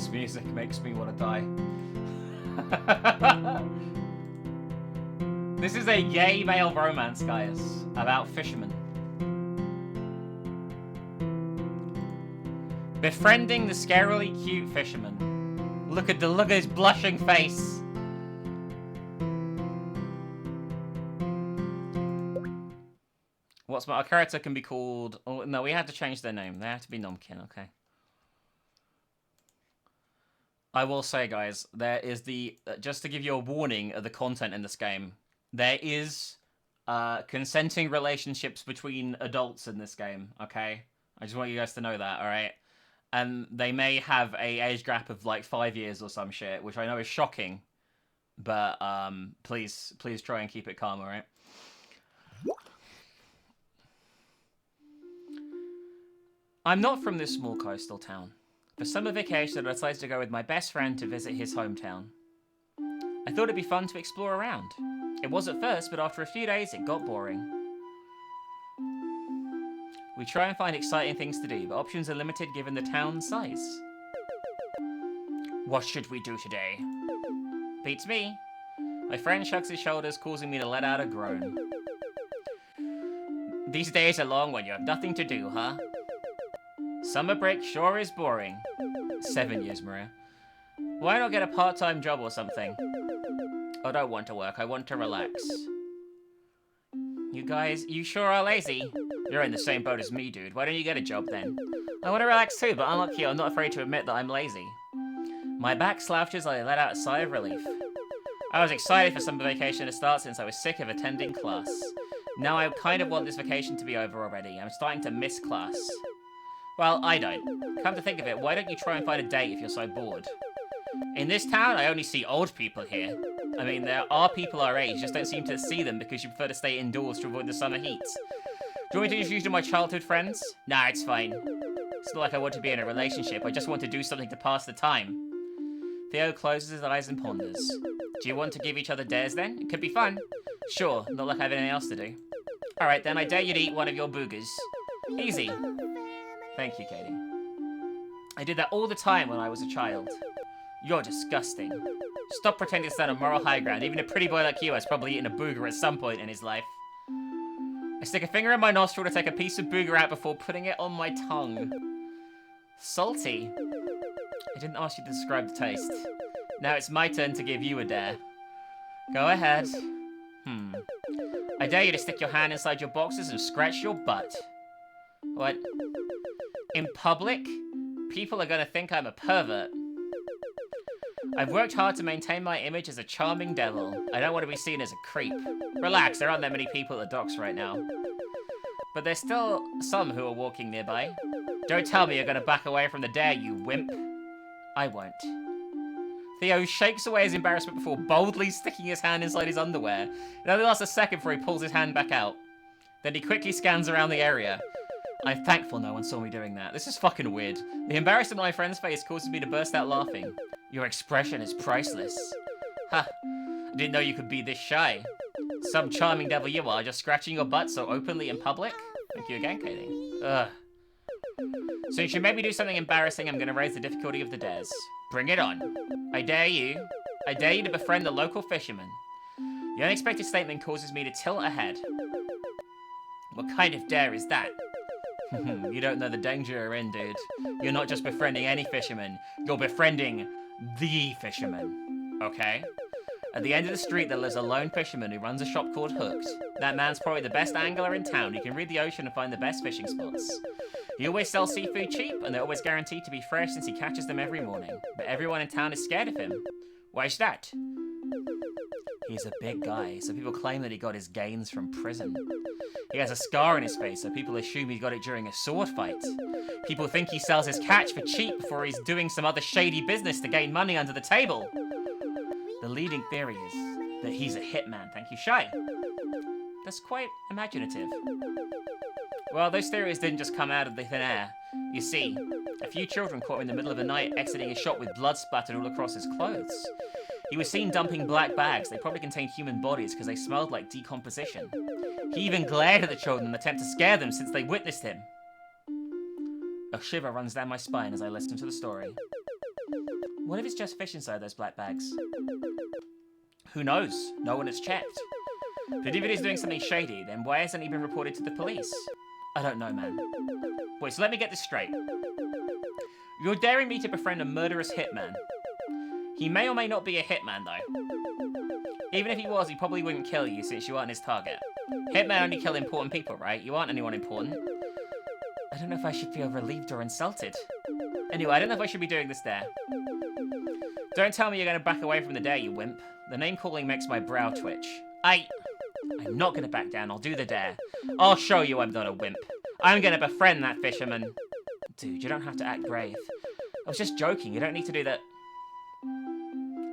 This music makes me want to die. This is a gay male romance, guys, about fishermen. Befriending the scarily cute fisherman. Look at his blushing face. Our character can be called... Oh, no, we have to change their name. They have to be Nomkin, okay. I will say, guys, there is the... just to give you a warning of the content in this game, there is consenting relationships between adults in this game, okay? I just want you guys to know that, alright? And they may have a age gap of like 5 years or some shit, which I know is shocking. But please try and keep it calm, alright? I'm not from this small coastal town. For summer vacation, I decided to go with my best friend to visit his hometown. I thought it'd be fun to explore around. It was at first, but after a few days, it got boring. We try and find exciting things to do, but options are limited given the town's size. What should we do today? Beats me. My friend shrugs his shoulders, causing me to let out a groan. These days are long when you have nothing to do, huh? Summer break sure is boring. 7 years, Maria. Why not get a part-time job or something? I don't want to work, I want to relax. You guys, you sure are lazy. You're in the same boat as me, dude. Why don't you get a job then? I want to relax too, but unlike you, I'm not afraid to admit that I'm lazy. My back slouches, I let out a sigh of relief. I was excited for summer vacation to start since I was sick of attending class. Now I kind of want this vacation to be over already. I'm starting to miss class. Well, I don't. Come to think of it, why don't you try and find a date if you're so bored? In this town, I only see old people here. I mean, there are people our age, just don't seem to see them because you prefer to stay indoors to avoid the summer heat. Do you want me to introduce you to my childhood friends? Nah, it's fine. It's not like I want to be in a relationship, I just want to do something to pass the time. Theo closes his eyes and ponders. Do you want to give each other dares then? It could be fun. Sure, not like I have anything else to do. Alright then, I dare you to eat one of your boogers. Easy. Thank you, Katie. I did that all the time when I was a child. You're disgusting. Stop pretending to stand on moral high ground. Even a pretty boy like you has probably eaten a booger at some point in his life. I stick a finger in my nostril to take a piece of booger out before putting it on my tongue. Salty. I didn't ask you to describe the taste. Now it's my turn to give you a dare. Go ahead. I dare you to stick your hand inside your boxers and scratch your butt. What? In public? People are gonna think I'm a pervert. I've worked hard to maintain my image as a charming devil. I don't want to be seen as a creep. Relax, there aren't that many people at the docks right now. But there's still some who are walking nearby. Don't tell me you're gonna back away from the dare, you wimp. I won't. Theo shakes away his embarrassment before boldly sticking his hand inside his underwear. It only lasts a second before he pulls his hand back out. Then he quickly scans around the area. I'm thankful no one saw me doing that. This is fucking weird. The embarrassment on my friend's face causes me to burst out laughing. Your expression is priceless. Ha! I didn't know you could be this shy. Some charming devil you are, just scratching your butt so openly in public? Thank you again, Katie. Ugh. Since you made me do something embarrassing, I'm gonna raise the difficulty of the dares. Bring it on. I dare you to befriend the local fisherman. The unexpected statement causes me to tilt ahead. What kind of dare is that? You don't know the danger you're in, dude. You're not just befriending any fisherman. You're befriending the fisherman. Okay? At the end of the street, there lives a lone fisherman who runs a shop called Hooked. That man's probably the best angler in town. He can read the ocean and find the best fishing spots. He always sells seafood cheap, and they're always guaranteed to be fresh since he catches them every morning. But everyone in town is scared of him. Why is that? He's a big guy, so people claim that he got his gains from prison. He has a scar on his face, so people assume he got it during a sword fight. People think he sells his catch for cheap before he's doing some other shady business to gain money under the table. The leading theory is that he's a hitman. Thank you, Shy. That's quite imaginative. Well, those theories didn't just come out of the thin air. You see, a few children caught him in the middle of the night exiting his shop with blood splattered all across his clothes. He was seen dumping black bags. They probably contained human bodies because they smelled like decomposition. He even glared at the children in an attempt to scare them since they witnessed him. A shiver runs down my spine as I listen to the story. What if it's just fish inside those black bags? Who knows? No one has checked. But if it is doing something shady, then why hasn't he been reported to the police? I don't know, man. Wait, so let me get this straight. You're daring me to befriend a murderous hitman. He may or may not be a hitman, though. Even if he was, he probably wouldn't kill you since you aren't his target. Hitmen only kill important people, right? You aren't anyone important. I don't know if I should feel relieved or insulted. Anyway, I don't know if I should be doing this dare. Don't tell me you're going to back away from the dare, you wimp. The name calling makes my brow twitch. I'm not going to back down. I'll do the dare. I'll show you I'm not a wimp. I'm going to befriend that fisherman. Dude, you don't have to act brave. I was just joking. You don't need to do that.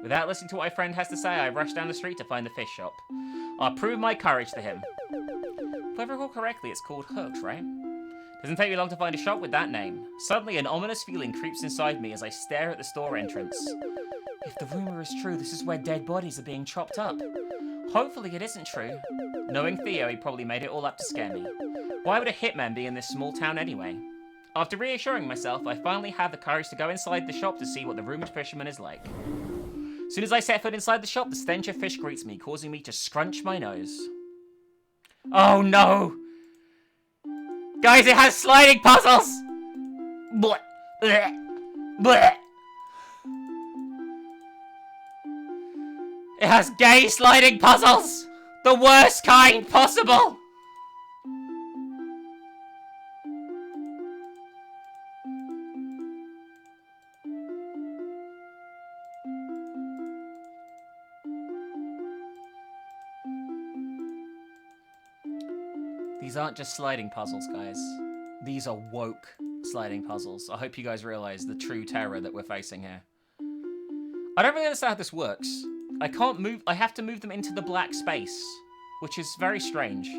Without listening to what my friend has to say, I rush down the street to find the fish shop. I'll prove my courage to him. If I recall correctly, it's called Hooked, right? Doesn't take me long to find a shop with that name. Suddenly, an ominous feeling creeps inside me as I stare at the store entrance. If the rumor is true, this is where dead bodies are being chopped up. Hopefully it isn't true. Knowing Theo, he probably made it all up to scare me. Why would a hitman be in this small town anyway? After reassuring myself, I finally have the courage to go inside the shop to see what the rumored fisherman is like. Soon as I set foot inside the shop, the stench of fish greets me, causing me to scrunch my nose. Oh no! Guys, it has sliding puzzles! Blech. Blech. Blech. It has gay sliding puzzles! The worst kind possible! These aren't just sliding puzzles, guys. These are woke sliding puzzles. I hope you guys realize the true terror that we're facing here. I don't really understand how this works. I can't move. I have to move them into the black space, which is very strange.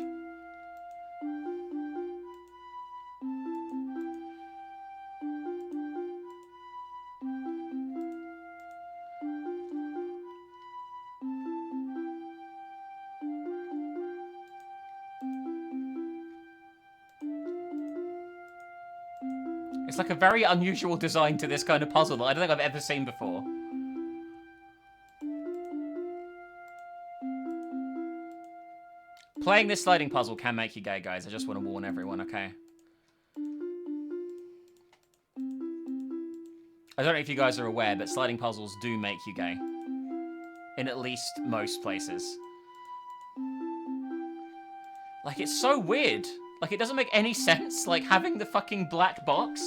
It's like a very unusual design to this kind of puzzle that I don't think I've ever seen before. Playing this sliding puzzle can make you gay, guys. I just want to warn everyone, okay? I don't know if you guys are aware, but sliding puzzles do make you gay. In at least most places. Like, it's so weird. Like, it doesn't make any sense, like, having the fucking black box.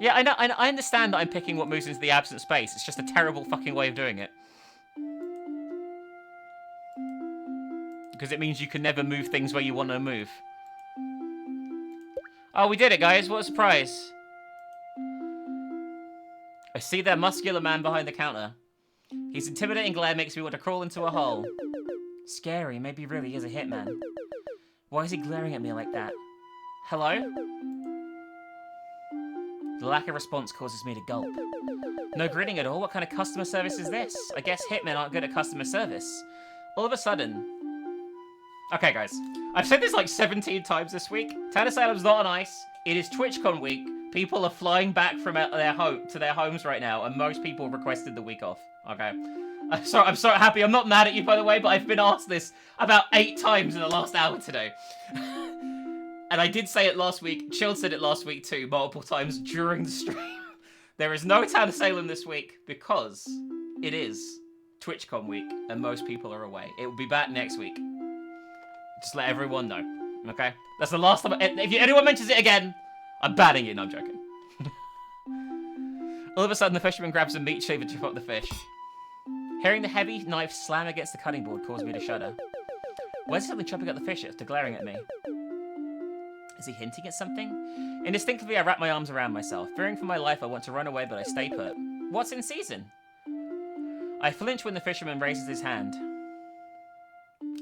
Yeah, I know, I understand that I'm picking what moves into the absent space. It's just a terrible fucking way of doing it. Because it means you can never move things where you want to move. Oh, we did it, guys. What a surprise. I see that muscular man behind the counter. His intimidating glare makes me want to crawl into a hole. Scary, maybe he really is a hitman. Why is he glaring at me like that? Hello? The lack of response causes me to gulp. No grinning at all? What kind of customer service is this? I guess hitmen aren't good at customer service. All of a sudden... Okay, guys. I've said this like 17 times this week. Town Asalem's not on ice. It is TwitchCon week. People are flying back from their homes right now, and most people requested the week off. Okay. I'm so happy. I'm not mad at you, by the way, but I've been asked this about 8 times in the last hour today. And I did say it last week. Chill said it last week too, multiple times during the stream. There is no Town of Salem this week because it is TwitchCon week and most people are away. It will be back next week. Just let everyone know, okay? That's the last time. If anyone mentions it again, I'm banning it. No, I'm joking. All of a sudden, the fisherman grabs a meat shaver to chop up the fish. Hearing the heavy knife slam against the cutting board caused me to shudder. Why is he suddenly chopping up the fish after glaring at me? Is he hinting at something? Instinctively, I wrap my arms around myself. Fearing for my life, I want to run away, but I stay put. What's in season? I flinch when the fisherman raises his hand.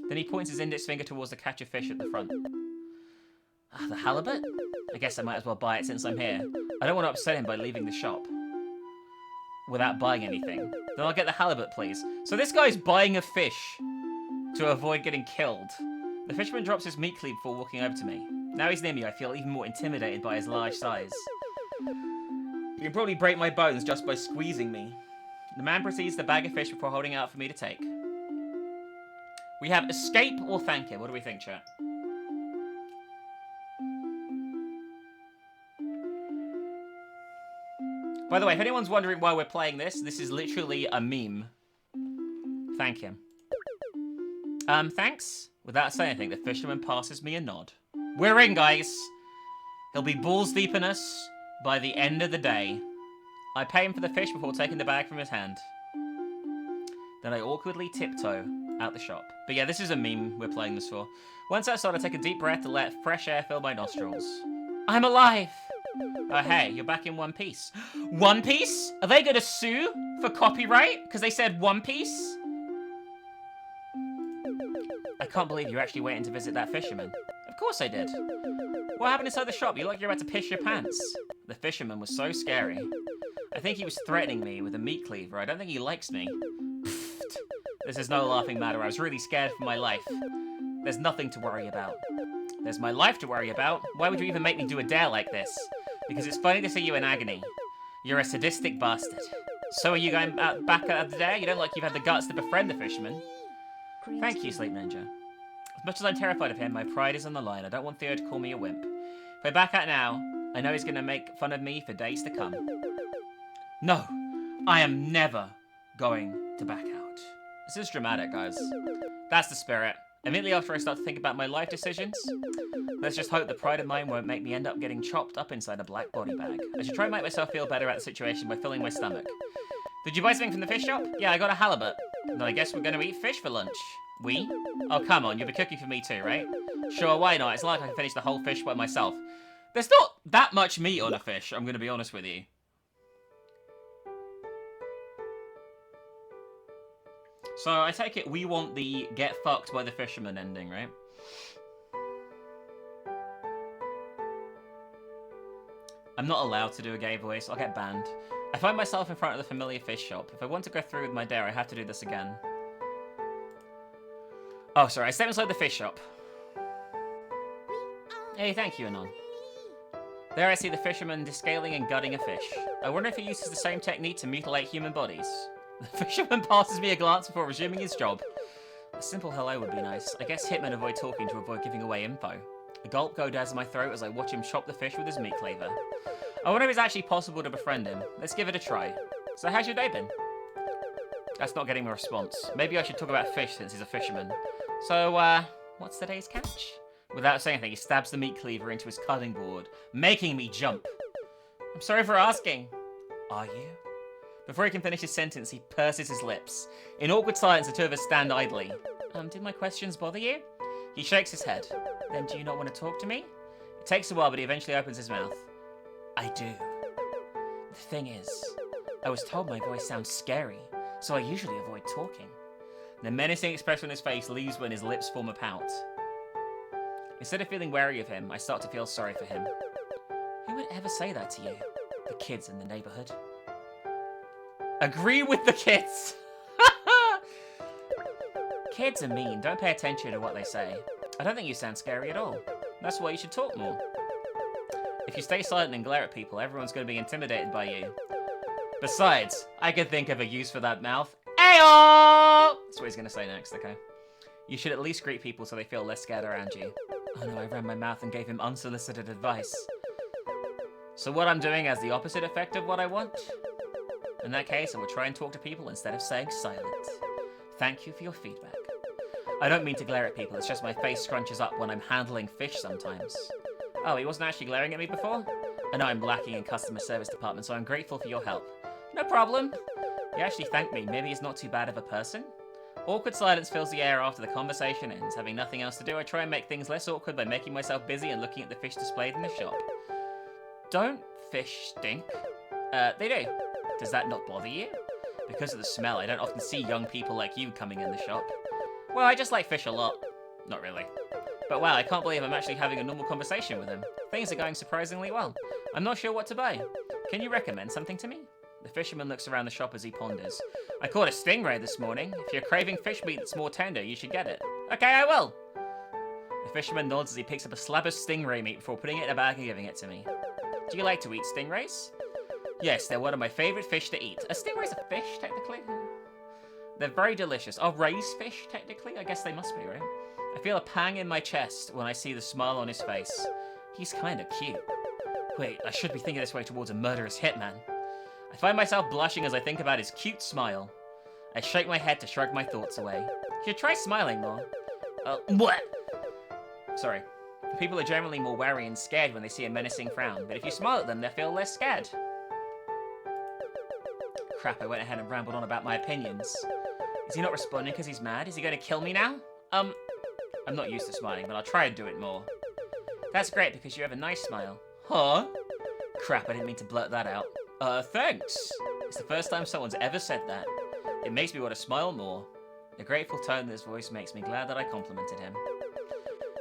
Then he points his index finger towards the catch of fish at the front. The halibut? I guess I might as well buy it since I'm here. I don't want to upset him by leaving the shop without buying anything. Then I'll get the halibut, please. So this guy's buying a fish to avoid getting killed. The fisherman drops his meat cleave before walking over to me. Now he's near me, I feel even more intimidated by his large size. You can probably break my bones just by squeezing me. The man proceeds to bag a fish before holding it out for me to take. We have escape or thank him. What do we think, chat? By the way, if anyone's wondering why we're playing this, this is literally a meme. Thank him. Thanks? Without saying anything, the fisherman passes me a nod. We're in, guys. He'll be balls deep in us by the end of the day. I pay him for the fish before taking the bag from his hand. Then I awkwardly tiptoe out the shop. But yeah, this is a meme we're playing this for. Once outside, I take a deep breath to let fresh air fill my nostrils. I'm alive! Oh, hey, you're back in One Piece. One Piece? Are they gonna sue for copyright? Because they said One Piece? I can't believe you're actually waiting to visit that fisherman. Of course I did. What happened inside the shop? You look like you're about to piss your pants. The fisherman was so scary. I think he was threatening me with a meat cleaver. I don't think he likes me. Pfft. This is no laughing matter. I was really scared for my life. There's nothing to worry about. There's my life to worry about. Why would you even make me do a dare like this? Because it's funny to see you in agony. You're a sadistic bastard. So are you going back out of the dare? You don't look like you've had the guts to befriend the fisherman. Thank you, Sleep Ninja. As much as I'm terrified of him, my pride is on the line. I don't want Theo to call me a wimp. If I back out now, I know he's going to make fun of me for days to come. No, I am never going to back out. This is dramatic, guys. That's the spirit. Immediately after I start to think about my life decisions, let's just hope the pride of mine won't make me end up getting chopped up inside a black body bag. I should try and make myself feel better about the situation by filling my stomach. Did you buy something from the fish shop? Yeah, I got a halibut. Then I guess we're going to eat fish for lunch. We? Oh, come on, you'll be cooking for me too, right? Sure, why not? It's not like I can finish the whole fish by myself. There's not that much meat on a fish, I'm going to be honest with you. So, I take it we want the get fucked by the fisherman ending, right? I'm not allowed to do a gay voice, I'll get banned. I find myself in front of the familiar fish shop. If I want to go through with my dare, I have to do this again. Oh, sorry, I step inside the fish shop. Hey, thank you, Anon. There I see the fisherman descaling and gutting a fish. I wonder if he uses the same technique to mutilate human bodies. The fisherman passes me a glance before resuming his job. A simple hello would be nice. I guess hitmen avoid talking to avoid giving away info. A gulp goes down my throat as I watch him chop the fish with his meat cleaver. I wonder if it's actually possible to befriend him. Let's give it a try. So how's your day been? That's not getting a response. Maybe I should talk about fish since he's a fisherman. So, what's today's catch? Without saying anything, he stabs the meat cleaver into his cutting board, making me jump. I'm sorry for asking. Are you? Before he can finish his sentence, he purses his lips. In awkward silence, the two of us stand idly. Did my questions bother you? He shakes his head. Then do you not want to talk to me? It takes a while, but he eventually opens his mouth. I do. The thing is, I was told my voice sounds scary, so I usually avoid talking. The menacing expression on his face leaves when his lips form a pout. Instead of feeling wary of him, I start to feel sorry for him. Who would ever say that to you? The kids in the neighborhood. Agree with the kids! Kids are mean, don't pay attention to what they say. I don't think you sound scary at all. That's why you should talk more. If you stay silent and glare at people, everyone's going to be intimidated by you. Besides, I could think of a use for that mouth. Ayo! That's what he's going to say next, okay? You should at least greet people so they feel less scared around you. Oh no, I ran my mouth and gave him unsolicited advice. So what I'm doing has the opposite effect of what I want? In that case, I will try and talk to people instead of staying silent. Thank you for your feedback. I don't mean to glare at people, it's just my face scrunches up when I'm handling fish sometimes. Oh, he wasn't actually glaring at me before? I know I'm lacking in customer service department, so I'm grateful for your help. No problem. He actually thanked me. Maybe he's not too bad of a person? Awkward silence fills the air after the conversation ends. Having nothing else to do, I try and make things less awkward by making myself busy and looking at the fish displayed in the shop. Don't fish stink? They do. Does that not bother you? Because of the smell, I don't often see young people like you coming in the shop. Well, I just like fish a lot. Not really. But wow, I can't believe I'm actually having a normal conversation with him. Things are going surprisingly well. I'm not sure what to buy. Can you recommend something to me? The fisherman looks around the shop as he ponders. I caught a stingray this morning. If you're craving fish meat that's more tender, you should get it. Okay, I will. The fisherman nods as he picks up a slab of stingray meat before putting it in a bag and giving it to me. Do you like to eat stingrays? Yes, they're one of my favourite fish to eat. Are stingrays a fish, technically? They're very delicious. Are rays fish, technically? I guess they must be, right? I feel a pang in my chest when I see the smile on his face. He's kinda cute. Wait, I should be thinking this way towards a murderous hitman. I find myself blushing as I think about his cute smile. I shake my head to shrug my thoughts away. You should try smiling more. What? Sorry. People are generally more wary and scared when they see a menacing frown, but if you smile at them, they feel less scared. Crap, I went ahead and rambled on about my opinions. Is he not responding because he's mad? Is he going to kill me now? I'm not used to smiling, but I'll try and do it more. That's great, because you have a nice smile. Huh? Crap, I didn't mean to blurt that out. Thanks. It's the first time someone's ever said that. It makes me want to smile more. The grateful tone in his voice makes me glad that I complimented him.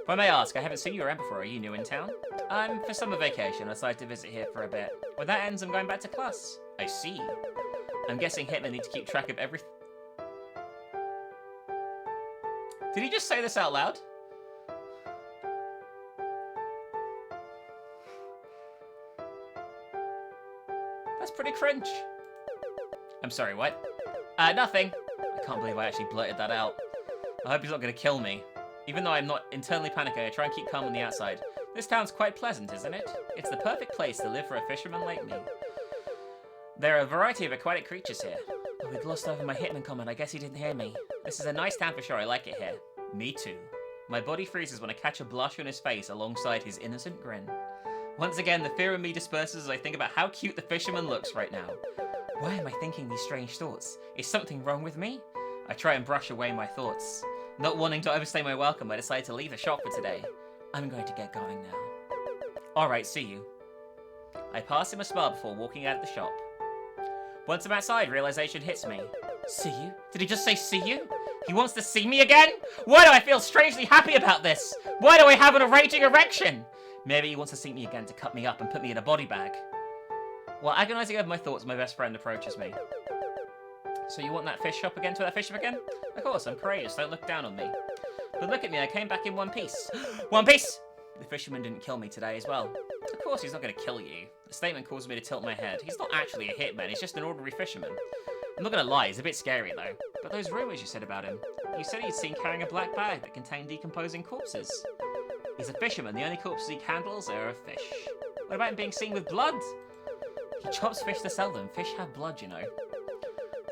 If I may ask, I haven't seen you around before. Are you new in town? I'm for summer vacation. I decided to visit here for a bit. When that ends, I'm going back to class. I see. I'm guessing hitmen need to keep track of everything. Did he just say this out loud? That's pretty cringe. I'm sorry, what? Nothing. I can't believe I actually blurted that out. I hope he's not going to kill me. Even though I'm not internally panicking, I try and keep calm on the outside. This town's quite pleasant, isn't it? It's the perfect place to live for a fisherman like me. There are a variety of aquatic creatures here. Oh, we glossed over my hitman comment. I guess he didn't hear me. This is a nice town for sure. I like it here. Me too. My body freezes when I catch a blush on his face alongside his innocent grin. Once again, the fear in me disperses as I think about how cute the fisherman looks right now. Why am I thinking these strange thoughts? Is something wrong with me? I try and brush away my thoughts. Not wanting to overstay my welcome, I decide to leave the shop for today. I'm going to get going now. Alright, see you. I pass him a smile before walking out of the shop. Once I'm outside, realization hits me. See you? Did he just say see you? He wants to see me again? Why do I feel strangely happy about this? Why do I have an raging erection? Maybe he wants to see me again to cut me up and put me in a body bag. While agonizing over my thoughts, my best friend approaches me. So you want that fish shop again? To that fish shop again? Of course, I'm courageous, don't look down on me. But look at me, I came back in one piece. One piece! The fisherman didn't kill me today as well. Of course he's not going to kill you. The statement caused me to tilt my head. He's not actually a hitman, he's just an ordinary fisherman. I'm not going to lie, he's a bit scary though. But those rumours you said about him. You said he'd seen carrying a black bag that contained decomposing corpses. He's a fisherman, the only corpses he handles are of fish. What about him being seen with blood? He chops fish to sell them. Fish have blood, you know.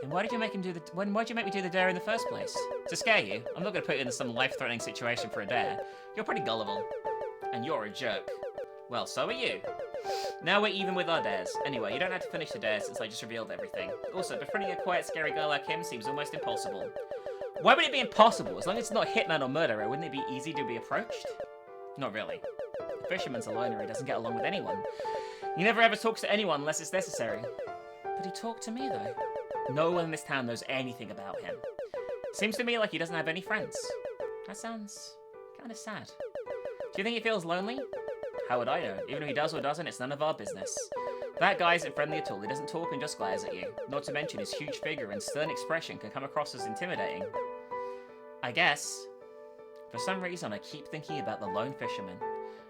And why did you make him do the? Why'd you make me do the dare in the first place? To scare you? I'm not going to put you into some life-threatening situation for a dare. You're pretty gullible. And you're a jerk. Well, so are you. Now we're even with our dares. Anyway, you don't have to finish the dare since I just revealed everything. Also, befriending a quiet, scary girl like him seems almost impossible. Why would it be impossible? As long as it's not hitman or murderer, wouldn't it be easy to be approached? Not really. The fisherman's a loner, he doesn't get along with anyone. He never ever talks to anyone unless it's necessary. But he talked to me, though. No one in this town knows anything about him. Seems to me like he doesn't have any friends. That sounds kind of sad. Do you think he feels lonely? How would I know? Even if he does or doesn't, it's none of our business. That guy isn't friendly at all. He doesn't talk and just glares at you. Not to mention his huge figure and stern expression can come across as intimidating. I guess. For some reason, I keep thinking about the lone fisherman.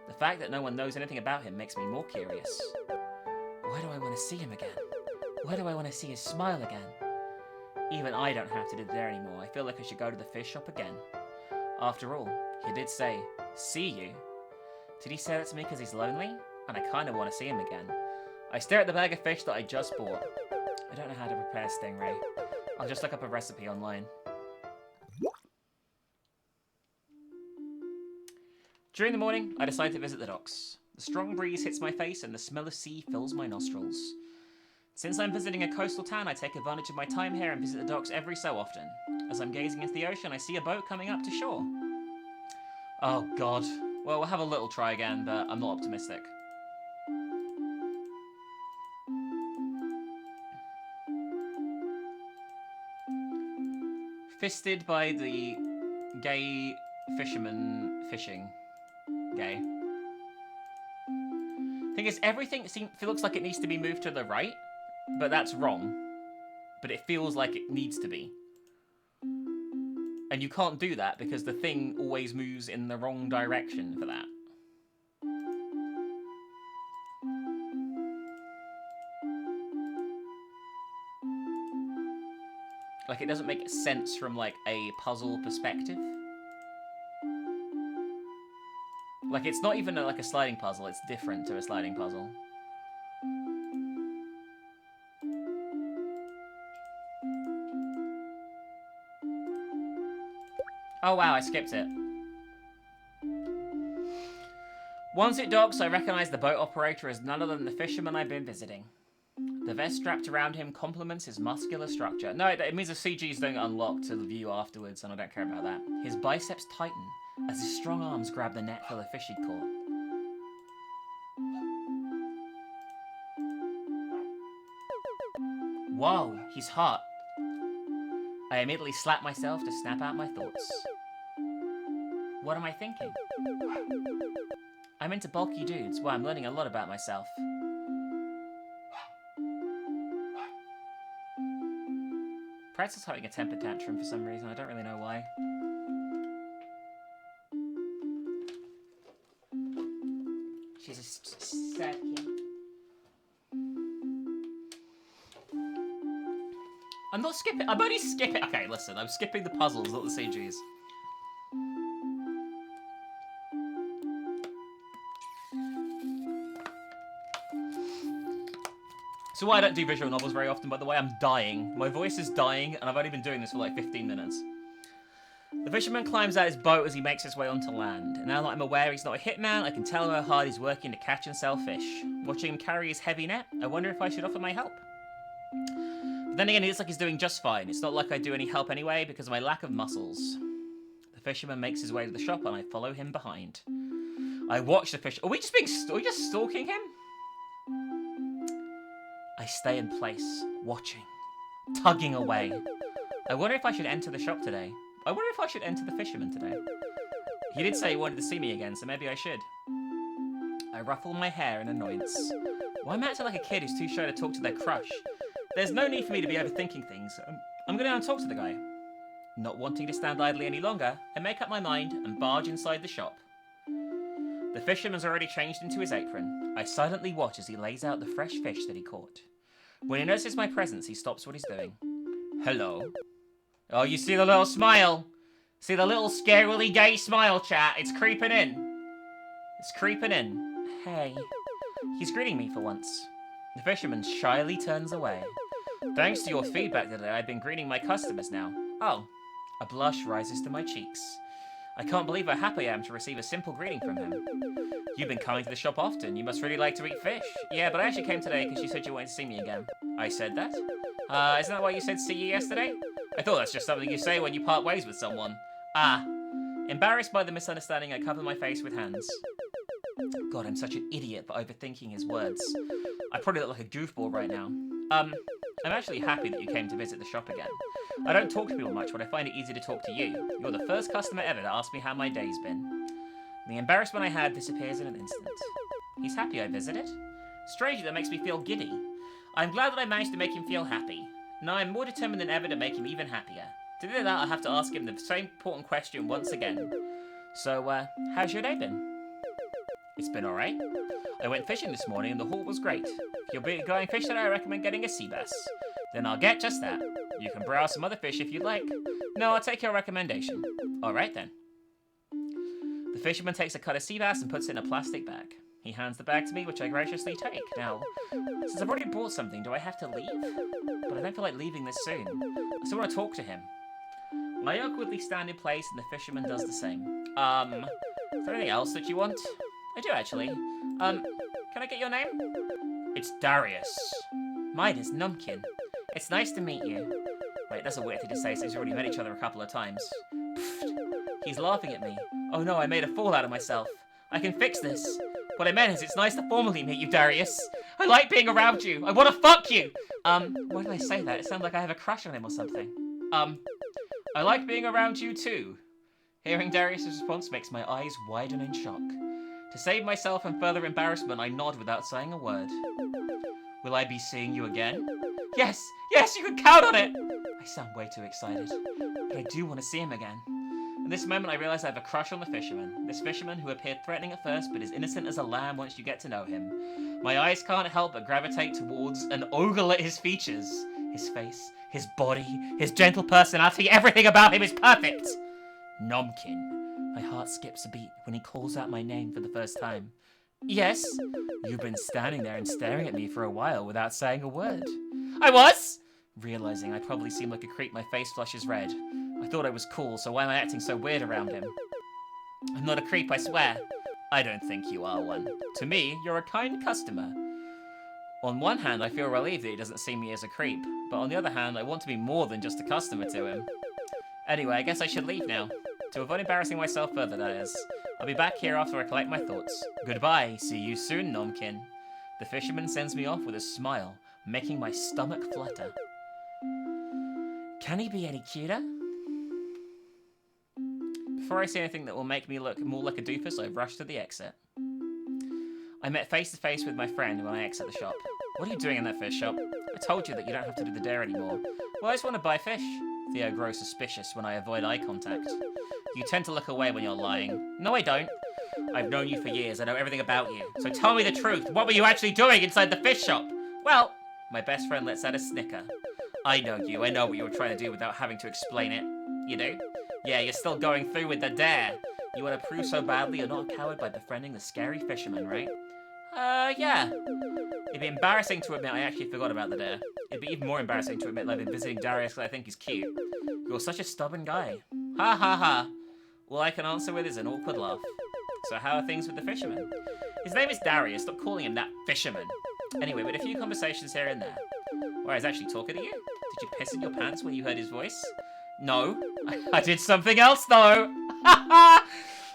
The fact that no one knows anything about him makes me more curious. Why do I want to see him again? Why do I want to see his smile again? Even I don't have to do that anymore. I feel like I should go to the fish shop again. After all, he did say, see you. Did he say that to me because he's lonely? And I kind of want to see him again. I stare at the bag of fish that I just bought. I don't know how to prepare stingray. I'll just look up a recipe online. During the morning, I decide to visit the docks. The strong breeze hits my face and the smell of sea fills my nostrils. Since I'm visiting a coastal town, I take advantage of my time here and visit the docks every so often. As I'm gazing into the ocean, I see a boat coming up to shore. Oh god. Well, we'll have a little try again, but I'm not optimistic. Fisted by the gay fisherman fishing. Gay. Thing is, everything looks like it needs to be moved to the right, but that's wrong. But it feels like it needs to be. And you can't do that because the thing always moves in the wrong direction for that. like it doesn't make sense from like a puzzle perspective. Like it's not even like a sliding puzzle, it's different to a sliding puzzle. Oh wow, I skipped it. Once it docks, I recognize the boat operator as none other than the fisherman I've been visiting. The vest strapped around him complements his muscular structure. No, it means the CGs don't unlock to the view afterwards, and I don't care about that. His biceps tighten as his strong arms grab the net full of fish he'd caught. Whoa, he's hot. I immediately slap myself to snap out my thoughts. What am I thinking? I'm into bulky dudes. Well, I'm learning a lot about myself. Pretzel's having a temper tantrum for some reason. I don't really know why. She's a sad kid. I'm not skipping. I'm only skipping. Okay, listen. I'm skipping the puzzles, not the CGs. So why I don't do visual novels very often, by the way, I'm dying. My voice is dying, and I've only been doing this for like 15 minutes. The fisherman climbs out his boat as he makes his way onto land. And now that I'm aware he's not a hitman, I can tell how hard he's working to catch and sell fish. Watching him carry his heavy net, I wonder if I should offer my help. But then again, he looks like he's doing just fine. It's not like I do any help anyway, because of my lack of muscles. The fisherman makes his way to the shop, and I follow him behind. I watch the fish. Are we just stalking him? I stay in place, watching, tugging away. I wonder if I should enter the shop today. I wonder if I should enter the fisherman today. He did say he wanted to see me again, so maybe I should. I ruffle my hair in annoyance. Why am I acting like a kid who's too shy to talk to their crush? There's no need for me to be overthinking things. I'm going to talk to the guy. Not wanting to stand idly any longer, I make up my mind and barge inside the shop. The fisherman's already changed into his apron. I silently watch as he lays out the fresh fish that he caught. When he notices my presence, he stops what he's doing. Hello. Oh, you see the little smile? See the little scarily gay smile, chat? It's creeping in. It's creeping in. Hey. He's greeting me for once. The fisherman shyly turns away. Thanks to your feedback today, I've been greeting my customers now. Oh. A blush rises to my cheeks. I can't believe how happy I am to receive a simple greeting from him. You've been coming to the shop often. You must really like to eat fish. Yeah, but I actually came today because you said you wanted to see me again. I said that? Isn't that why you said see you yesterday? I thought that's just something you say when you part ways with someone. Ah. Embarrassed by the misunderstanding, I cover my face with hands. God, I'm such an idiot for overthinking his words. I probably look like a goofball right now. I'm actually happy that you came to visit the shop again. I don't talk to people much, but I find it easy to talk to you. You're the first customer ever to ask me how my day's been. The embarrassment I had disappears in an instant. He's happy I visited. Strangely, that makes me feel giddy. I'm glad that I managed to make him feel happy. Now I'm more determined than ever to make him even happier. To do that, I'll have to ask him the same important question once again. So, how's your day been? It's been alright. I went fishing this morning and the haul was great. If you're going fishing today, I recommend getting a sea bass. Then I'll get just that. You can browse some other fish if you'd like. No, I'll take your recommendation. Alright then. The fisherman takes a cut of sea bass and puts it in a plastic bag. He hands the bag to me, which I graciously take. Now, since I've already bought something, do I have to leave? But I don't feel like leaving this soon. I still want to talk to him. I awkwardly stand in place and the fisherman does the same. Is there anything else that you want? I do actually. Can I get your name? It's Darius. Mine is Numpkin. It's nice to meet you. Wait, that's a weird thing to say since we've already met each other a couple of times. Pfft. He's laughing at me. Oh no, I made a fool out of myself. I can fix this. What I meant is it's nice to formally meet you, Darius. I like being around you. I want to fuck you. Why did I say that? It sounds like I have a crush on him or something. I like being around you too. Hearing Darius' response makes my eyes widen in shock. To save myself from further embarrassment, I nod without saying a word. Will I be seeing you again? Yes! Yes, you can count on it! I sound way too excited, but I do want to see him again. In this moment, I realize I have a crush on the fisherman. This fisherman who appeared threatening at first, but is innocent as a lamb once you get to know him. My eyes can't help but gravitate towards and ogle at his features. His face, his body, his gentle personality, everything about him is perfect. Nomkin. My heart skips a beat when he calls out my name for the first time. Yes? You've been standing there and staring at me for a while without saying a word. I was? Realizing I probably seem like a creep, my face flushes red. I thought I was cool, so why am I acting so weird around him? I'm not a creep, I swear. I don't think you are one. To me, you're a kind customer. On one hand, I feel relieved that he doesn't see me as a creep, but on the other hand, I want to be more than just a customer to him. Anyway, I guess I should leave now. To avoid embarrassing myself further, that is. I'll be back here after I collect my thoughts. Goodbye, see you soon, Nomkin. The fisherman sends me off with a smile, making my stomach flutter. Can he be any cuter? Before I say anything that will make me look more like a doofus, I rush to the exit. I met face to face with my friend when I exit the shop. What are you doing in that fish shop? I told you that you don't have to do the dare anymore. Well, I just want to buy fish. Theo grows suspicious when I avoid eye contact. You tend to look away when you're lying. No, I don't. I've known you for years. I know everything about you. So tell me the truth. What were you actually doing inside the fish shop? Well, my best friend lets out a snicker. I know you. I know what you were trying to do without having to explain it. You do? Yeah, you're still going through with the dare. You want to prove so badly you're not a coward by befriending the scary fisherman, right? Yeah. It'd be embarrassing to admit I actually forgot about the dare. It'd be even more embarrassing to admit that I've been visiting Darius because I think he's cute. You're such a stubborn guy. Ha ha ha. All I can answer with is an awkward laugh. So how are things with the fisherman? His name is Darius. Stop calling him that fisherman. Anyway, with a few conversations here and there. Where he's actually talking to you? Did you piss in your pants when you heard his voice? No. I did something else though.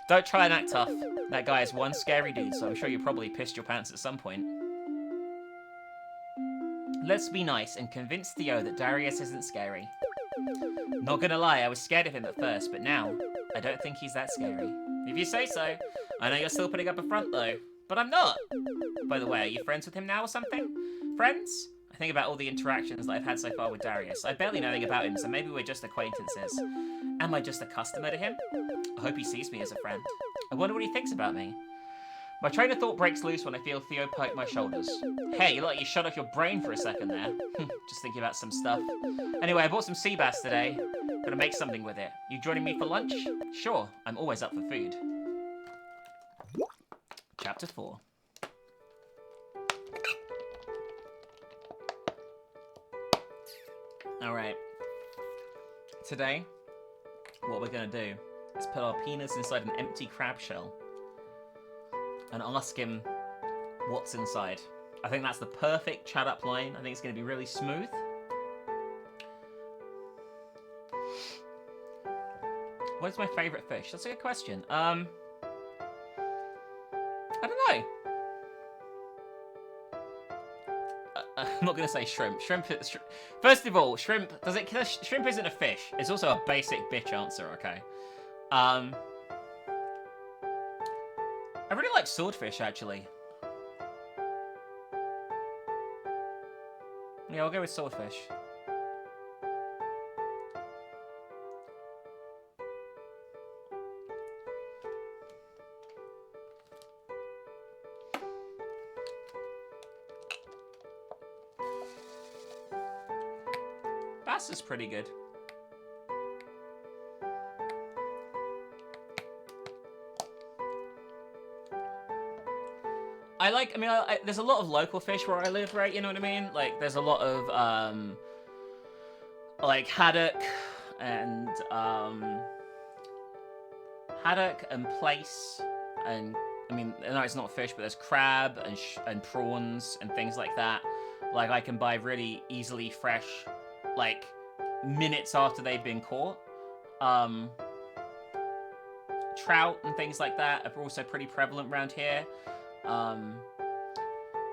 Don't try and act tough. That guy is one scary dude, so I'm sure you probably pissed your pants at some point. Let's be nice and convince Theo that Darius isn't scary. Not gonna lie, I was scared of him at first, but now, I don't think he's that scary. If you say so. I know you're still putting up a front though, but I'm not. By the way, are you friends with him now or something? Friends? I think about all the interactions that I've had so far with Darius. I barely know anything about him, so maybe we're just acquaintances. Am I just a customer to him? I hope he sees me as a friend. I wonder what he thinks about me. My train of thought breaks loose when I feel Theo poke my shoulders. Hey, you look like you shut off your brain for a second there. Just thinking about some stuff. Anyway, I bought some sea bass today. Gonna make something with it. You joining me for lunch? Sure, I'm always up for food. Chapter 4. Alright. Today, what we're gonna do is put our penis inside an empty crab shell and ask him what's inside. I think that's the perfect chat up line. I think it's gonna be really smooth. What is my favorite fish? That's a good question. I don't know. I'm not gonna say shrimp. First of all, shrimp. Shrimp isn't a fish. It's also a basic bitch answer. Okay. I really like swordfish actually. Yeah, I'll go with swordfish. Bass is pretty good. There's a lot of local fish where I live, right? You know what I mean? Like, there's a lot of, like, haddock and plaice, and, I mean, no, it's not fish, but there's crab and prawns and things like that. Like, I can buy really easily fresh, like, minutes after they've been caught. Trout and things like that are also pretty prevalent around here.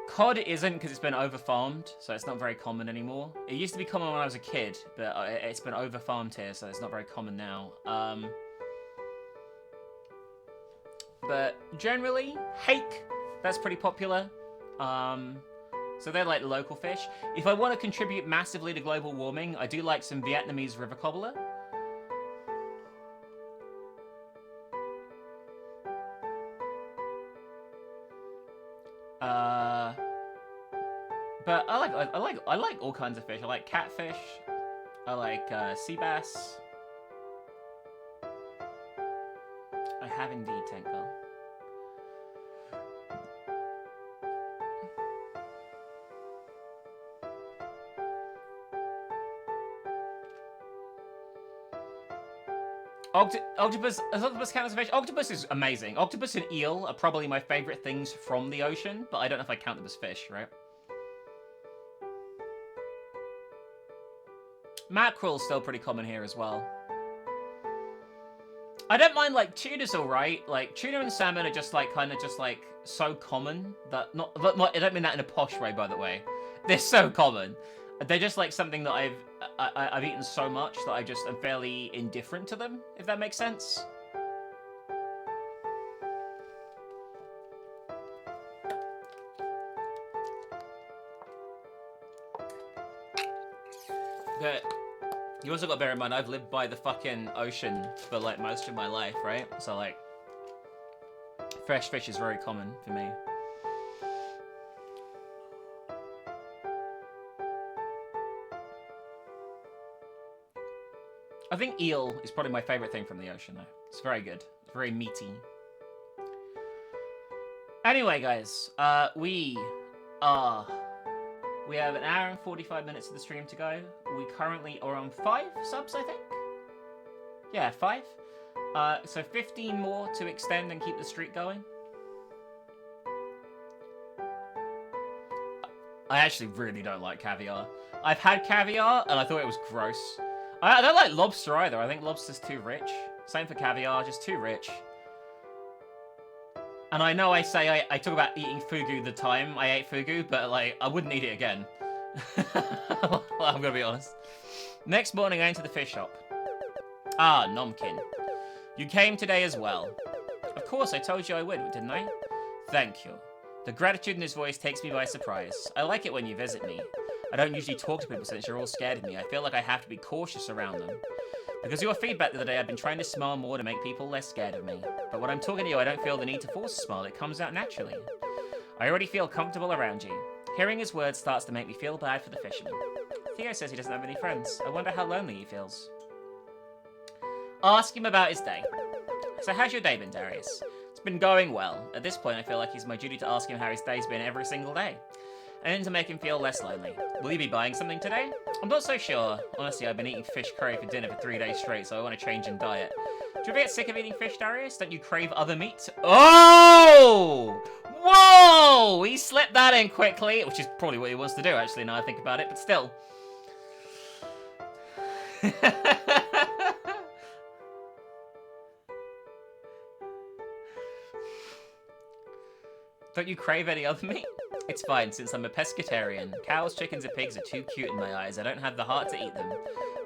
Cod isn't because it's been over-farmed, so it's not very common anymore. It used to be common when I was a kid, but it's been over-farmed here, so it's not very common now. But generally, hake, that's pretty popular. So they're like local fish. If I want to contribute massively to global warming, I do like some Vietnamese river cobbler. But I like all kinds of fish. I like catfish. I like sea bass. I have indeed, Tank Girl. Octopus count as a fish? Octopus is amazing. Octopus and eel are probably my favorite things from the ocean, but I don't know if I count them as fish, right? Mackerel's still pretty common here as well. I don't mind, like, tuna's alright. Like, tuna and salmon are just, like, kind of just, like, so common that I don't mean that in a posh way, by the way. They're so common. They're just, like, something that I've eaten so much that I just am fairly indifferent to them, if that makes sense. But you also got to bear in mind, I've lived by the fucking ocean for, like, most of my life, right? So, like, fresh fish is very common for me. I think eel is probably my favorite thing from the ocean, though. It's very good. It's very meaty. Anyway, guys, we have an hour and 45 minutes of the stream to go. We currently are on 5 subs, I think. Yeah, 5. So 15 more to extend and keep the streak going. I actually really don't like caviar. I've had caviar, and I thought it was gross. I don't like lobster either. I think lobster's too rich. Same for caviar, just too rich. And I know I say I talk about eating fugu the time I ate fugu, but, like, I wouldn't eat it again. I'm gonna be honest. Next morning, I enter the fish shop. Ah, Nomkin. You came today as well. Of course, I told you I would, didn't I? Thank you. The gratitude in his voice takes me by surprise. I like it when you visit me. I don't usually talk to people since you're all scared of me. I feel like I have to be cautious around them. Because of your feedback the other day, I've been trying to smile more to make people less scared of me. But when I'm talking to you, I don't feel the need to force a smile. It comes out naturally. I already feel comfortable around you. Hearing his words starts to make me feel bad for the fisherman. Theo says he doesn't have any friends. I wonder how lonely he feels. Ask him about his day. So how's your day been, Darius? It's been going well. At this point, I feel like it's my duty to ask him how his day's been every single day. And then to make him feel less lonely. Will you be buying something today? I'm not so sure. Honestly, I've been eating fish curry for dinner for 3 days straight, so I want to change in diet. Do you ever get sick of eating fish, Darius? Don't you crave other meat? Oh! Whoa! He slipped that in quickly, which is probably what he wants to do, actually, now I think about it, but still. Don't you crave any other meat? It's fine, since I'm a pescatarian. Cows, chickens, and pigs are too cute in my eyes. I don't have the heart to eat them.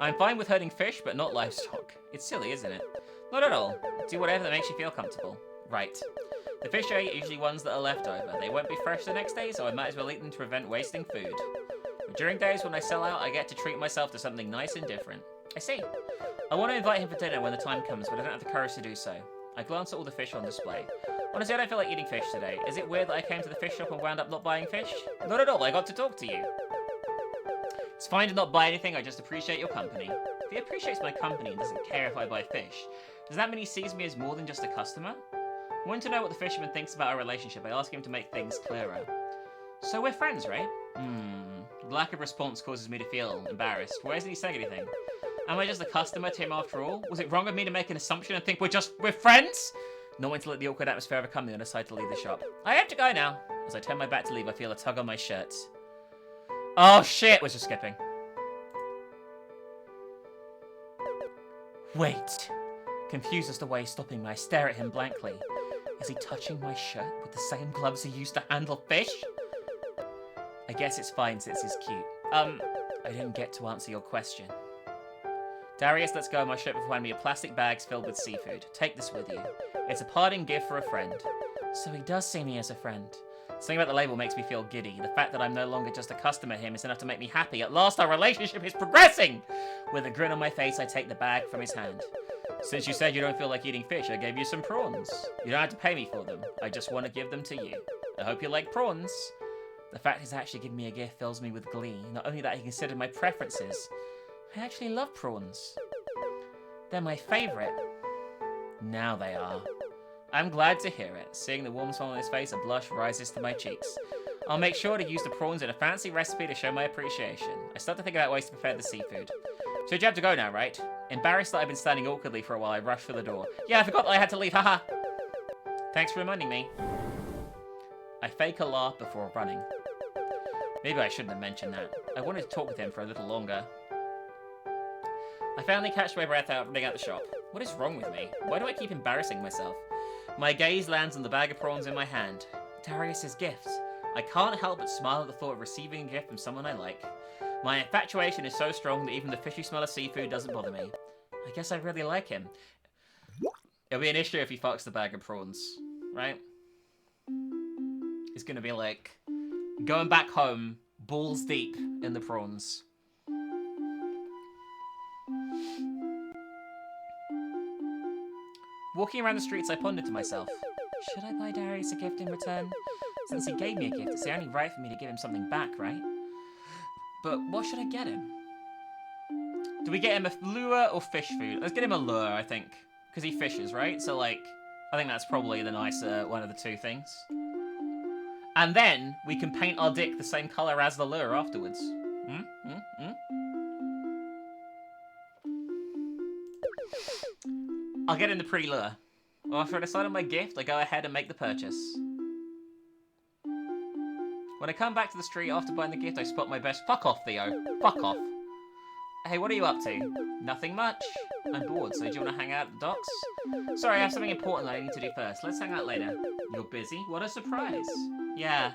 I'm fine with herding fish, but not livestock. It's silly, isn't it? Not at all. Do whatever that makes you feel comfortable. Right. The fish I eat are usually ones that are left over. They won't be fresh the next day, so I might as well eat them to prevent wasting food. But during days when I sell out, I get to treat myself to something nice and different. I see. I want to invite him for dinner when the time comes, but I don't have the courage to do so. I glance at all the fish on display. Honestly, I don't feel like eating fish today. Is it weird that I came to the fish shop and wound up not buying fish? Not at all, I got to talk to you. It's fine to not buy anything, I just appreciate your company. If he appreciates my company and doesn't care if I buy fish, does that mean he sees me as more than just a customer? I want to know what the fisherman thinks about our relationship. I ask him to make things clearer. So we're friends, right? The lack of response causes me to feel embarrassed. Why isn't he saying anything? Am I just a customer to him after all? Was it wrong of me to make an assumption and think we're friends? Not wanting to let the awkward atmosphere overcome me, I decide to leave the shop. I have to go now. As I turn my back to leave, I feel a tug on my shirt. Oh shit, was just skipping. Wait. Confused as to why he's stopping me, I stare at him blankly. Is he touching my shirt with the same gloves he used to handle fish? I guess it's fine since he's cute. I didn't get to answer your question. Darius lets go of my shirt behind me of plastic bags filled with seafood. Take this with you. It's a parting gift for a friend. So he does see me as a friend. Something about the label makes me feel giddy. The fact that I'm no longer just a customer to him is enough to make me happy. At last, our relationship is progressing! With a grin on my face, I take the bag from his hand. Since you said you don't feel like eating fish, I gave you some prawns. You don't have to pay me for them. I just want to give them to you. I hope you like prawns. The fact he's actually given me a gift fills me with glee. Not only that, he considered my preferences. I actually love prawns. They're my favourite. Now they are. I'm glad to hear it. Seeing the warm smile on his face, a blush rises to my cheeks. I'll make sure to use the prawns in a fancy recipe to show my appreciation. I start to think about ways to prepare the seafood. So you have to go now, right? Embarrassed that I've been standing awkwardly for a while, I rush for the door. Yeah, I forgot that I had to leave, haha! Thanks for reminding me. I fake a laugh before running. Maybe I shouldn't have mentioned that. I wanted to talk with him for a little longer. I finally catch my breath out running out the shop. What is wrong with me? Why do I keep embarrassing myself? My gaze lands on the bag of prawns in my hand. Darius's gift. I can't help but smile at the thought of receiving a gift from someone I like. My infatuation is so strong that even the fishy smell of seafood doesn't bother me. I guess I really like him. It'll be an issue if he fucks the bag of prawns, right? It's gonna be like going back home, balls deep in the prawns. Walking around the streets, I pondered to myself, should I buy Darius a gift in return? Since he gave me a gift, it's only right for me to give him something back, right? But what should I get him? Do we get him a lure or fish food? Let's get him a lure, I think. Because he fishes, right? So, like, I think that's probably the nicer one of the two things. And then we can paint our dick the same colour as the lure afterwards. I'll get him the pretty lure. Well, after I decide on my gift, I go ahead and make the purchase. When I come back to the street after buying the gift, I spot my best. Fuck off, Theo. Fuck off. Hey, what are you up to? Nothing much. I'm bored, so do you want to hang out at the docks? Sorry, I have something important that I need to do first. Let's hang out later. You're busy? What a surprise. Yeah.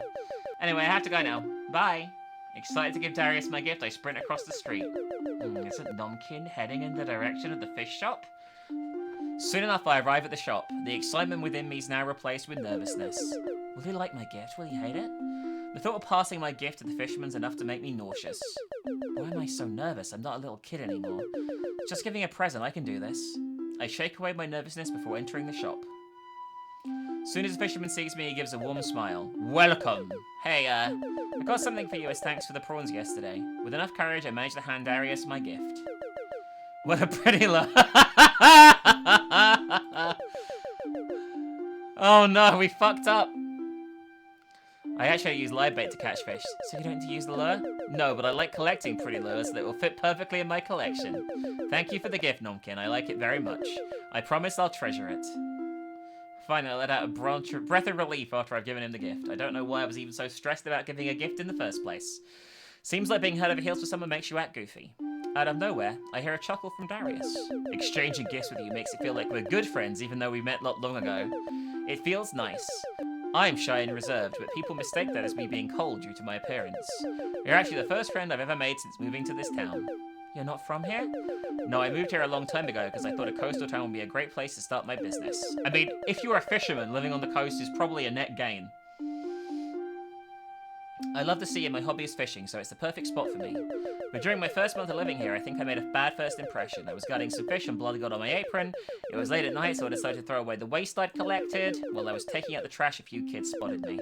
Anyway, I have to go now. Bye. Excited to give Darius my gift, I sprint across the street. Isn't Nomkin heading in the direction of the fish shop? Soon enough, I arrive at the shop. The excitement within me is now replaced with nervousness. Will he like my gift? Will he hate it? The thought of passing my gift to the fisherman's enough to make me nauseous. Why am I so nervous? I'm not a little kid anymore. Just giving a present, I can do this. I shake away my nervousness before entering the shop. Soon as the fisherman sees me, he gives a warm smile. Welcome! Hey, I got something for you as thanks for the prawns yesterday. With enough courage, I managed to hand Darius my gift. What a pretty look. Oh no, we fucked up. I actually use live bait to catch fish, so you don't need to use the lure? No, but I like collecting pretty lures that will fit perfectly in my collection. Thank you for the gift, Nomkin. I like it very much. I promise I'll treasure it. Finally, I let out a breath of relief after I've given him the gift. I don't know why I was even so stressed about giving a gift in the first place. Seems like being head over heels for someone makes you act goofy. Out of nowhere, I hear a chuckle from Darius. Exchanging gifts with you makes it feel like we're good friends even though we met not long ago. It feels nice. I'm shy and reserved, but people mistake that as me being cold due to my appearance. You're actually the first friend I've ever made since moving to this town. You're not from here? No, I moved here a long time ago because I thought a coastal town would be a great place to start my business. I mean, if you're a fisherman, living on the coast is probably a net gain. I love the sea and my hobby is fishing, so it's the perfect spot for me. But during my first month of living here, I think I made a bad first impression. I was gutting some fish and blood got on my apron. It was late at night, so I decided to throw away the waste I'd collected. While I was taking out the trash, a few kids spotted me.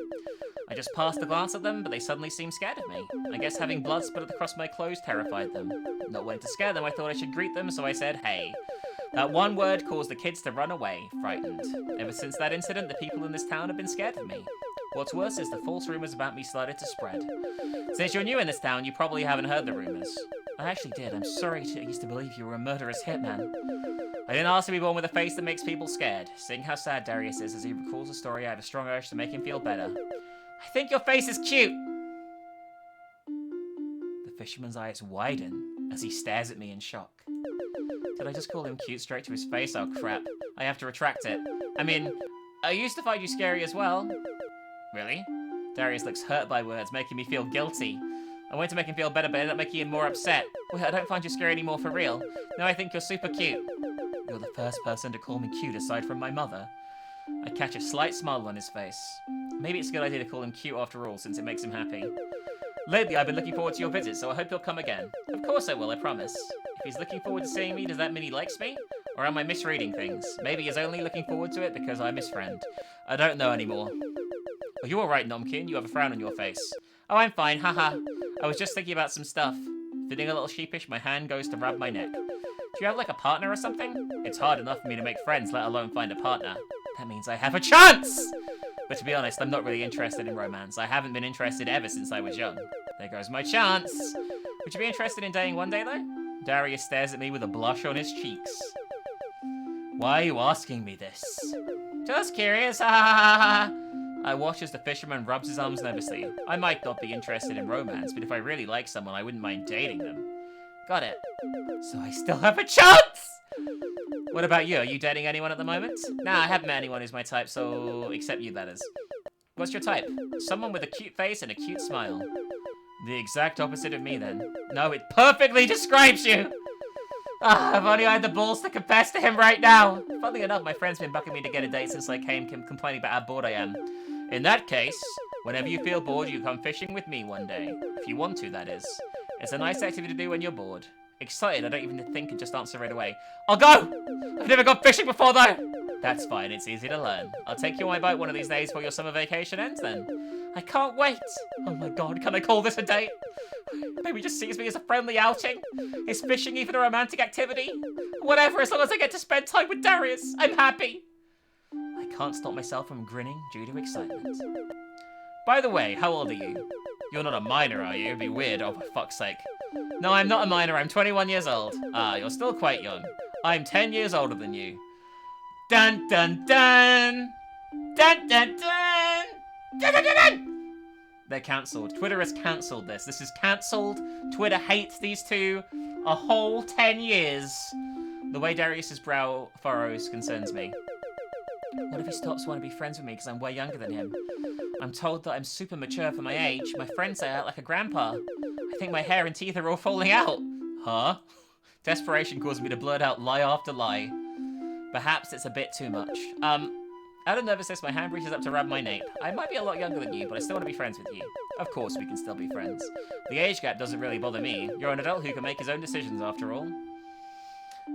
I just passed a glance at them, but they suddenly seemed scared of me. I guess having blood splattered across my clothes terrified them. Not wanting to scare them, I thought I should greet them, so I said, hey. That one word caused the kids to run away, frightened. Ever since that incident, the people in this town have been scared of me. What's worse is the false rumors about me started to spread. Since you're new in this town, you probably haven't heard the rumors. I actually did. I'm sorry I used to believe you were a murderous hitman. I didn't ask to be born with a face that makes people scared. Seeing how sad Darius is as he recalls the story, I have a strong urge to make him feel better. I think your face is cute! The fisherman's eyes widen as he stares at me in shock. Did I just call him cute straight to his face? Oh crap. I have to retract it. I mean, I used to find you scary as well. Really? Darius looks hurt by words, making me feel guilty. I wanted to make him feel better, but ended up making him more upset. Well, I don't find you scary anymore for real. No, I think you're super cute. You're the first person to call me cute aside from my mother. I catch a slight smile on his face. Maybe it's a good idea to call him cute after all, since it makes him happy. Lately, I've been looking forward to your visit, so I hope you'll come again. Of course I will, I promise. If he's looking forward to seeing me, does that mean he likes me? Or am I misreading things? Maybe he's only looking forward to it because I'm his friend. I don't know anymore. Oh, you're alright, Nomkin. You have a frown on your face. Oh, I'm fine, haha. I was just thinking about some stuff. Feeling a little sheepish, my hand goes to rub my neck. Do you have like a partner or something? It's hard enough for me to make friends, let alone find a partner. That means I have a chance! But to be honest, I'm not really interested in romance. I haven't been interested ever since I was young. There goes my chance. Would you be interested in dating one day, though? Darius stares at me with a blush on his cheeks. Why are you asking me this? Just curious, ha ha ha ha. I watch as the fisherman rubs his arms nervously. I might not be interested in romance, but if I really like someone, I wouldn't mind dating them. Got it. So I still have a chance! What about you? Are you dating anyone at the moment? Nah, I haven't met anyone who's my type, so... except you, that is. What's your type? Someone with a cute face and a cute smile. The exact opposite of me, then. No, it perfectly describes you! Ah, if only I had the balls to confess to him right now. Funnily enough, my friend's been bucking me to get a date since I came, complaining about how bored I am. In that case, whenever you feel bored, you come fishing with me one day. If you want to, that is. It's a nice activity to do when you're bored. Excited, I don't even think and just answer right away. I'll go! I've never gone fishing before, though! That's fine, it's easy to learn. I'll take you on my boat one of these days before your summer vacation ends, then. I can't wait! Oh my god, can I call this a date? Maybe he just sees me as a friendly outing? Is fishing even a romantic activity? Whatever, as long as I get to spend time with Darius, I'm happy! I can't stop myself from grinning due to excitement. By the way, how old are you? You're not a minor, are you? It'd be weird, oh for fuck's sake. No, I'm not a minor, I'm 21 years old. Ah, you're still quite young. I'm 10 years older than you. Dun dun dun! Dun dun dun! Dun dun dun dun! They're cancelled. Twitter has cancelled this. This is cancelled. Twitter hates these two. A whole 10 years. The way Darius's brow furrows concerns me. What if he stops wanting to be friends with me because I'm way younger than him? I'm told that I'm super mature for my age. My friends say I act like a grandpa. I think my hair and teeth are all falling out. Huh? Desperation caused me to blurt out lie after lie. Perhaps it's a bit too much. Out of nervousness, my hand reaches up to rub my nape. I might be a lot younger than you, but I still want to be friends with you. Of course, we can still be friends. The age gap doesn't really bother me. You're an adult who can make his own decisions, after all.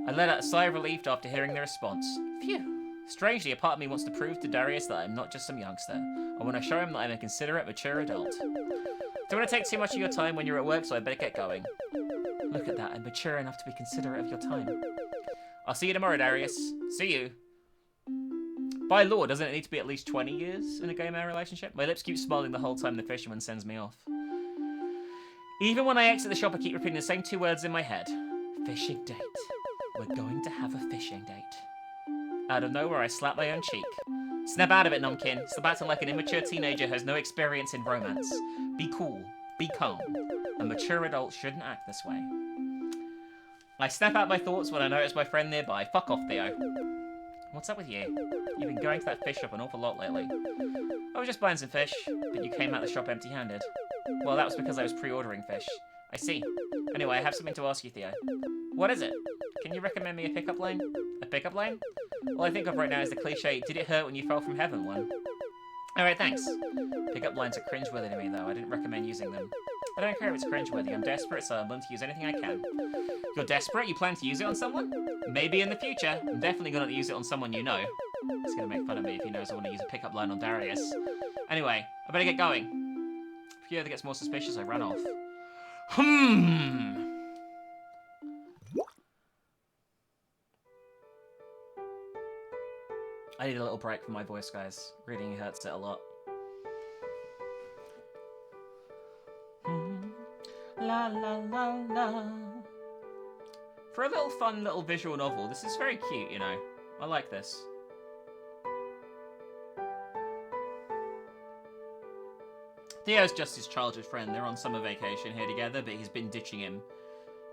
I let out a sigh of relief after hearing the response. Phew. Strangely, a part of me wants to prove to Darius that I'm not just some youngster. I want to show him that I'm a considerate, mature adult. Don't want to take too much of your time when you're at work, so I better get going. Look at that, I'm mature enough to be considerate of your time. I'll see you tomorrow, Darius. See you. By law, doesn't it need to be at least 20 years in a gay-male relationship? My lips keep smiling the whole time the fisherman sends me off. Even when I exit the shop, I keep repeating the same two words in my head. Fishing date. We're going to have a fishing date. Out of nowhere, I slap my own cheek. Snap out of it, numbkin. Stop acting like an immature teenager who has no experience in romance. Be cool. Be calm. A mature adult shouldn't act this way. I snap out my thoughts when I notice my friend nearby. Fuck off, Theo. What's up with you? You've been going to that fish shop an awful lot lately. I was just buying some fish, but you came out the shop empty-handed. Well, that was because I was pre-ordering fish. I see. Anyway, I have something to ask you, Theo. What is it? Can you recommend me a pickup line? A pickup line? All I think of right now is the cliche, did it hurt when you fell from heaven one. Alright, thanks. Pickup lines are cringeworthy to me, though. I didn't recommend using them. I don't care if it's cringeworthy. I'm desperate, so I'm willing to use anything I can. You're desperate? You plan to use it on someone? Maybe in the future. I'm definitely going to use it on someone you know. He's going to make fun of me if he knows I want to use a pickup line on Darius. Anyway, I better get going. If he ever gets more suspicious, I run off. I need a little break from my voice, guys. Reading hurts it a lot. La la la la. For a little fun little visual novel, this is very cute, you know. I like this. Theo's just his childhood friend. They're on summer vacation here together, but he's been ditching him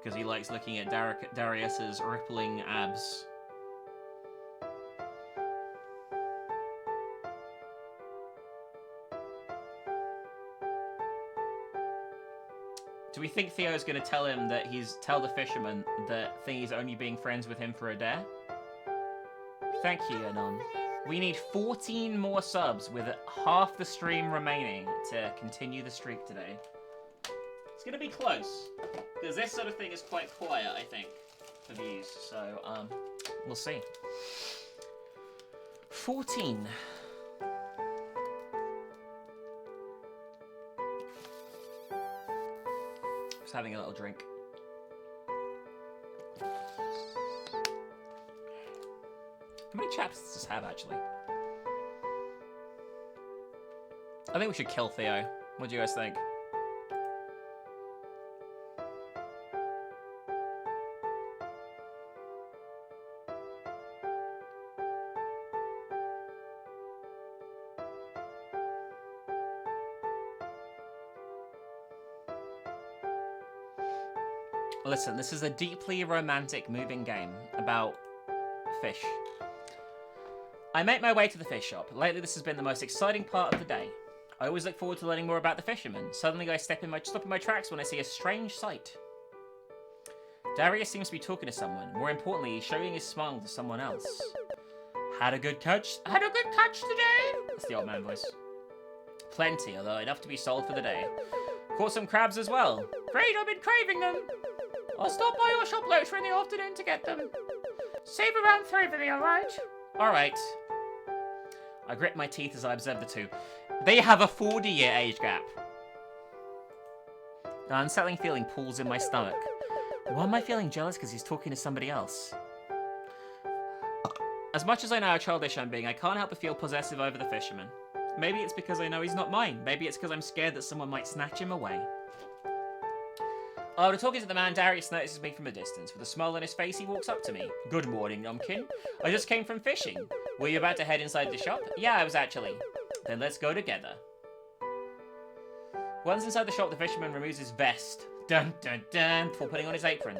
because he likes looking at Darius's rippling abs. Do we think Theo's going to tell him that tell the fisherman that he's only being friends with him for a dare? Thank you, Anon. We need 14 more subs with half the stream remaining to continue the streak today. It's going to be close, because this sort of thing is quite quiet, I think, for views. So, we'll see. 14. Just having a little drink. How many chaps does this have, actually? I think we should kill Theo. What do you guys think? Listen, this is a deeply romantic, moving game about fish. I make my way to the fish shop. Lately, this has been the most exciting part of the day. I always look forward to learning more about the fisherman. Suddenly, I stop in my tracks when I see a strange sight. Darius seems to be talking to someone. More importantly, he's showing his smile to someone else. Had a good catch? Had a good catch today? That's the old man voice. Plenty, although enough to be sold for the day. Caught some crabs as well. Great, I've been craving them. I'll stop by your shop later in the afternoon to get them. Save around 3 for me, alright? Alright. I grit my teeth as I observe the two. They have a 40-year age gap. An unsettling feeling pulls in my stomach. Why am I feeling jealous because he's talking to somebody else? As much as I know how childish I'm being, I can't help but feel possessive over the fisherman. Maybe it's because I know he's not mine. Maybe it's because I'm scared that someone might snatch him away. After talking to the man, Darius notices me from a distance. With a smile on his face, he walks up to me. Good morning, Numpkin. I just came from fishing. Were you about to head inside the shop? Yeah, I was actually. Then let's go together. Once inside the shop, the fisherman removes his vest. Dun dun dun, before putting on his apron.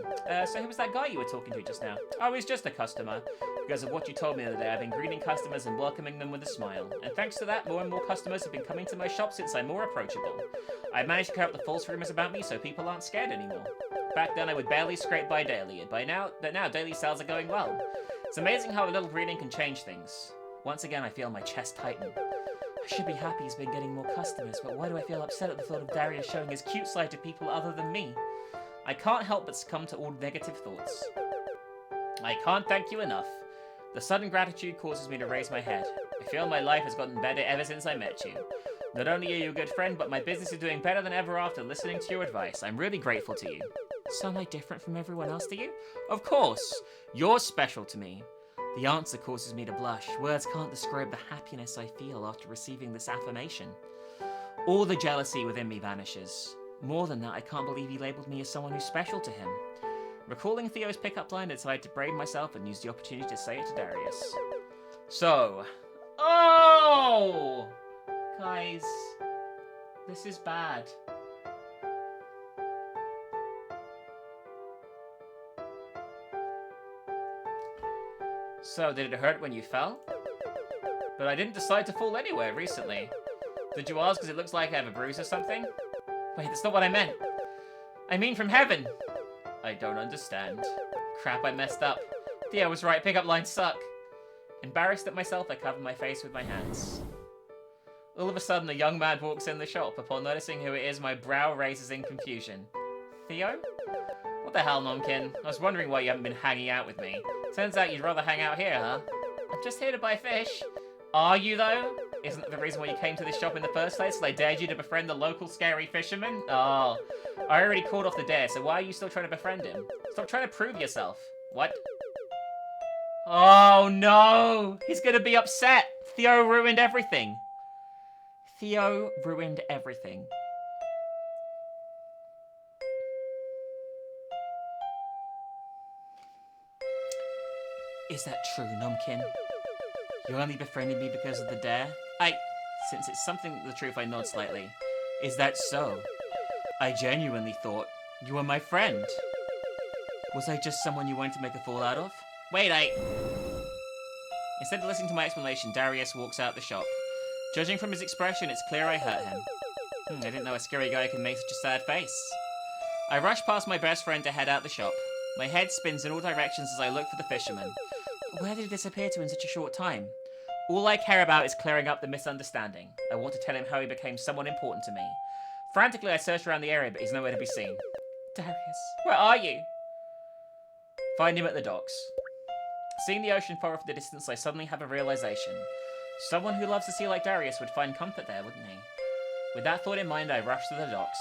So who was that guy you were talking to just now? Oh, he's just a customer. Because of what you told me the other day, I've been greeting customers and welcoming them with a smile. And thanks to that, more and more customers have been coming to my shop since I'm more approachable. I've managed to clear up the false rumors about me so people aren't scared anymore. Back then, I would barely scrape by daily, and now daily sales are going well. It's amazing how a little greeting can change things. Once again, I feel my chest tighten. I should be happy he's been getting more customers, but why do I feel upset at the thought of Darius showing his cute side to people other than me? I can't help but succumb to all negative thoughts. I can't thank you enough. The sudden gratitude causes me to raise my head. I feel my life has gotten better ever since I met you. Not only are you a good friend, but my business is doing better than ever after listening to your advice. I'm really grateful to you. So am I different from everyone else to you? Of course! You're special to me. The answer causes me to blush. Words can't describe the happiness I feel after receiving this affirmation. All the jealousy within me vanishes. More than that, I can't believe he labelled me as someone who's special to him. Recalling Theo's pickup line, I decided to brave myself and use the opportunity to say it to Darius. So... Oh! Guys, this is bad. So, did it hurt when you fell? But I didn't decide to fall anywhere recently. Did you ask because it looks like I have a bruise or something? Wait, that's not what I meant. I mean from heaven. I don't understand. Crap, I messed up. Theo was right, pickup lines suck. Embarrassed at myself, I cover my face with my hands. All of a sudden, a young man walks in the shop. Upon noticing who it is, my brow raises in confusion. Theo? What the hell, Nomkin? I was wondering why you haven't been hanging out with me. Turns out you'd rather hang out here, huh? I'm just here to buy fish. Are you, though? Isn't that the reason why you came to this shop in the first place? So I dared you to befriend the local scary fisherman? Oh, I already called off the dare, so why are you still trying to befriend him? Stop trying to prove yourself. What? Oh, no! He's gonna be upset! Theo ruined everything. Theo ruined everything. Is that true, Numpkin? You only befriended me because of the dare? Since it's something the truth, I nod slightly. Is that so? I genuinely thought you were my friend. Was I just someone you wanted to make a fool out of? Wait, Instead of listening to my explanation, Darius walks out the shop. Judging from his expression, it's clear I hurt him. I didn't know a scary guy could make such a sad face. I rush past my best friend to head out the shop. My head spins in all directions as I look for the fisherman. Where did he disappear to in such a short time? All I care about is clearing up the misunderstanding. I want to tell him how he became someone important to me. Frantically, I search around the area, but he's nowhere to be seen. Darius, where are you? Find him at the docks. Seeing the ocean far off in the distance, I suddenly have a realization. Someone who loves the sea like Darius would find comfort there, wouldn't he? With that thought in mind, I rush to the docks.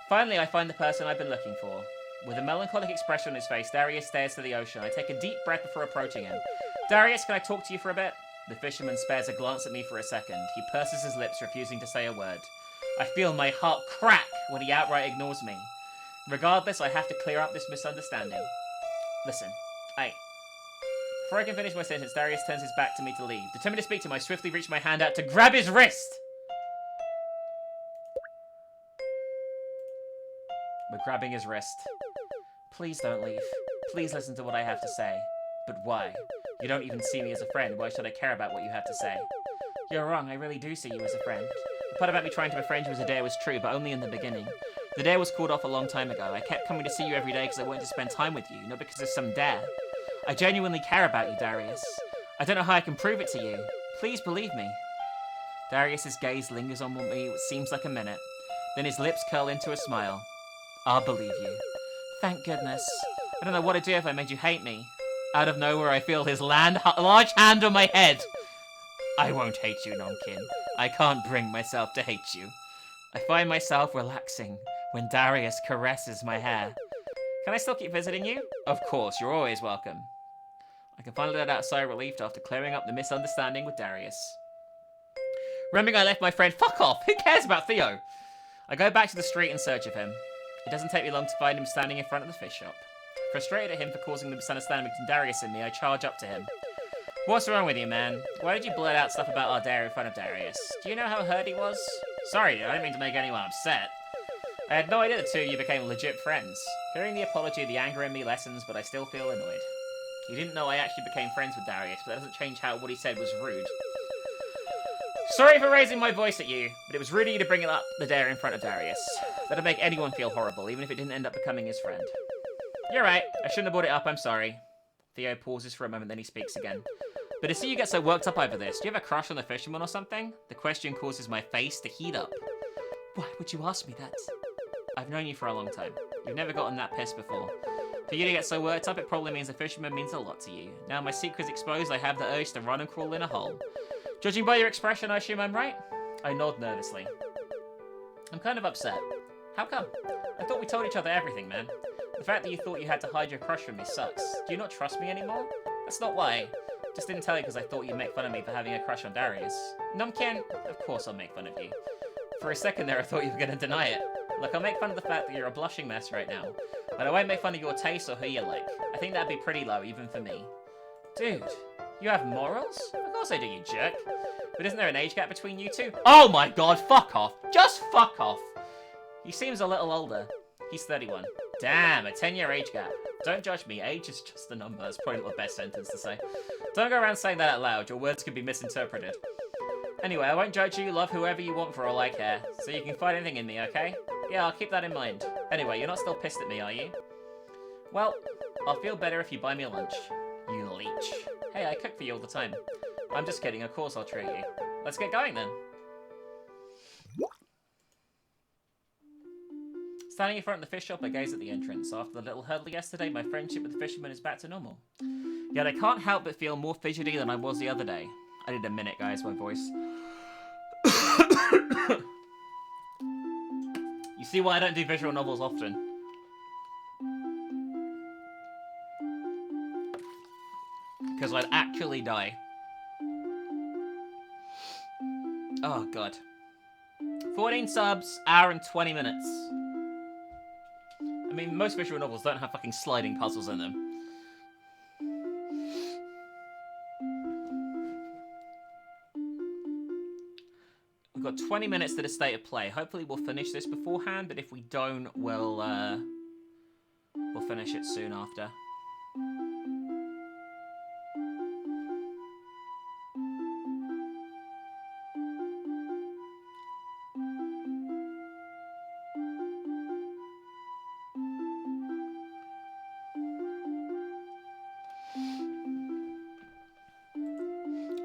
Finally, I find the person I've been looking for. With a melancholic expression on his face, Darius stares to the ocean. I take a deep breath before approaching him. Darius, can I talk to you for a bit? The fisherman spares a glance at me for a second. He purses his lips, refusing to say a word. I feel my heart crack when he outright ignores me. Regardless, I have to clear up this misunderstanding. Listen, before I can finish my sentence, Darius turns his back to me to leave. Determined to speak to him, I swiftly reach my hand out to grab his wrist! We're grabbing his wrist. Please don't leave. Please listen to what I have to say. But why? You don't even see me as a friend. Why should I care about what you have to say? You're wrong. I really do see you as a friend. The part about me trying to befriend you as a dare was true, but only in the beginning. The dare was called off a long time ago. I kept coming to see you every day because I wanted to spend time with you, not because of some dare. I genuinely care about you, Darius. I don't know how I can prove it to you. Please believe me. Darius's gaze lingers on me what seems like a minute. Then his lips curl into a smile. I'll believe you. Thank goodness. I don't know what to do if I made you hate me. Out of nowhere, I feel his large hand on my head. I won't hate you, Nomkin. I can't bring myself to hate you. I find myself relaxing when Darius caresses my hair. Can I still keep visiting you? Of course, you're always welcome. I can finally let out a sigh of relief after clearing up the misunderstanding with Darius. Remembering I left my friend, fuck off! Who cares about Theo? I go back to the street in search of him. It doesn't take me long to find him standing in front of the fish shop. Frustrated at him for causing the misunderstanding between Darius and me, I charge up to him. What's wrong with you, man? Why did you blurt out stuff about our dare in front of Darius? Do you know how hurt he was? Sorry, I didn't mean to make anyone upset. I had no idea the two of you became legit friends. Hearing the apology, the anger in me lessens, but I still feel annoyed. He didn't know I actually became friends with Darius, but that doesn't change how what he said was rude. Sorry for raising my voice at you, but it was rude of you to bring up the dare in front of Darius. That'd make anyone feel horrible, even if it didn't end up becoming his friend. You're right, I shouldn't have brought it up, I'm sorry. Theo pauses for a moment, then he speaks again. But to see you get so worked up over this, do you have a crush on the fisherman or something? The question causes my face to heat up. Why would you ask me that? I've known you for a long time. You've never gotten that pissed before. For you to get so worked up, it probably means the fisherman means a lot to you. Now my secret's exposed, I have the urge to run and crawl in a hole. Judging by your expression, I assume I'm right? I nod nervously. I'm kind of upset. How come? I thought we told each other everything, man. The fact that you thought you had to hide your crush from me sucks. Do you not trust me anymore? That's not why. Just didn't tell you because I thought you'd make fun of me for having a crush on Darius. Nomkin, of course I'll make fun of you. For a second there I thought you were going to deny it. Look, I'll make fun of the fact that you're a blushing mess right now. But I won't make fun of your taste or who you like. I think that'd be pretty low, even for me. Dude, you have morals? Of course I do, you jerk. But isn't there an age gap between you two? Oh my god, fuck off! Just fuck off! He seems a little older. He's 31. Damn, a 10-year age gap. Don't judge me, age is just a number. That's probably not the best sentence to say. Don't go around saying that out loud, your words could be misinterpreted. Anyway, I won't judge you, love whoever you want for all I care. So you can find anything in me, okay? Yeah, I'll keep that in mind. Anyway, you're not still pissed at me, are you? Well, I'll feel better if you buy me a lunch. You leech. Hey, I cook for you all the time. I'm just kidding, of course I'll treat you. Let's get going then. Standing in front of the fish shop, I gaze at the entrance. After the little hurdle yesterday, my friendship with the fisherman is back to normal. Yet I can't help but feel more fidgety than I was the other day. I need a minute, guys, my voice. You see why I don't do visual novels often. Because I'd actually die. Oh, God. 14 subs, hour and 20 minutes. I mean, most visual novels don't have fucking sliding puzzles in them. We've got 20 minutes to the state of play. Hopefully we'll finish this beforehand, but if we don't, we'll finish it soon after.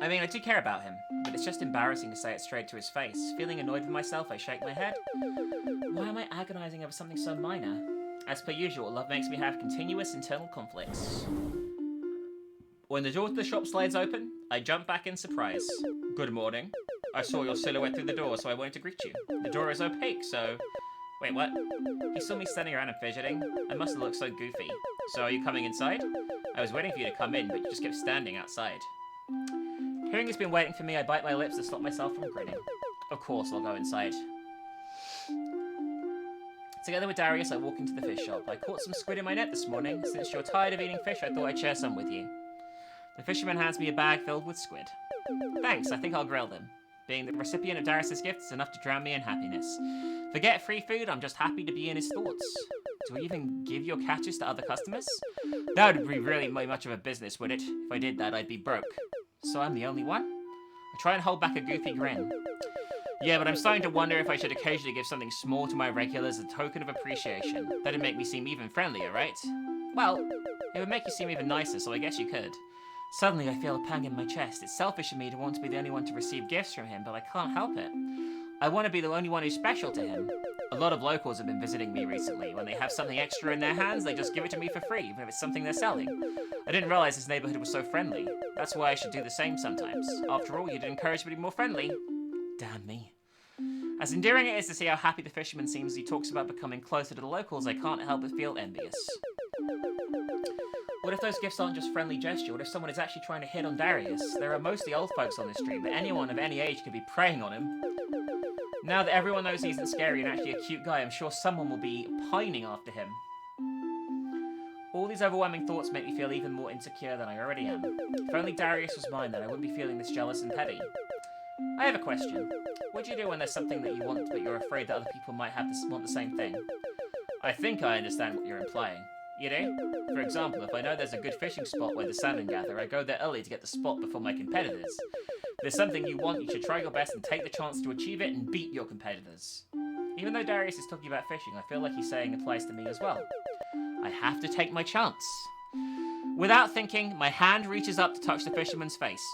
I mean, I do care about him, but it's just embarrassing to say it straight to his face. Feeling annoyed with myself, I shake my head. Why am I agonizing over something so minor? As per usual, love makes me have continuous internal conflicts. When the door to the shop slides open, I jump back in surprise. Good morning. I saw your silhouette through the door, so I wanted to greet you. The door is opaque, so... Wait, what? He saw me standing around and fidgeting. I must have looked so goofy. So are you coming inside? I was waiting for you to come in, but you just kept standing outside. Hearing he's been waiting for me, I bite my lips to stop myself from grinning. Of course, I'll go inside. Together with Darius, I walk into the fish shop. I caught some squid in my net this morning. Since you're tired of eating fish, I thought I'd share some with you. The fisherman hands me a bag filled with squid. Thanks, I think I'll grill them. Being the recipient of Darius's gift is enough to drown me in happiness. Forget free food, I'm just happy to be in his thoughts. Do we even give your catches to other customers? That would be really much of a business, would it? If I did that, I'd be broke. So I'm the only one? I try and hold back a goofy grin. Yeah, but I'm starting to wonder if I should occasionally give something small to my regulars as a token of appreciation. That'd make me seem even friendlier, right? Well, it would make you seem even nicer, so I guess you could. Suddenly I feel a pang in my chest. It's selfish of me to want to be the only one to receive gifts from him, but I can't help it. I want to be the only one who's special to him. A lot of locals have been visiting me recently. When they have something extra in their hands, they just give it to me for free, even if it's something they're selling. I didn't realize this neighborhood was so friendly. That's why I should do the same sometimes. After all, you'd encourage me to be more friendly. Damn me. As endearing it is to see how happy the fisherman seems as he talks about becoming closer to the locals, I can't help but feel envious. What if those gifts aren't just friendly gesture? What if someone is actually trying to hit on Darius? There are mostly old folks on this street, but anyone of any age could be preying on him. Now that everyone knows he isn't scary and actually a cute guy, I'm sure someone will be pining after him. All these overwhelming thoughts make me feel even more insecure than I already am. If only Darius was mine, then I wouldn't be feeling this jealous and petty. I have a question. What do you do when there's something that you want, but you're afraid that other people might want the same thing? I think I understand what you're implying. You do? For example, if I know there's a good fishing spot where the salmon gather, I go there early to get the spot before my competitors. If there's something you want, you should try your best and take the chance to achieve it and beat your competitors. Even though Darius is talking about fishing, I feel like he's saying it applies to me as well. I have to take my chance. Without thinking, my hand reaches up to touch the fisherman's face.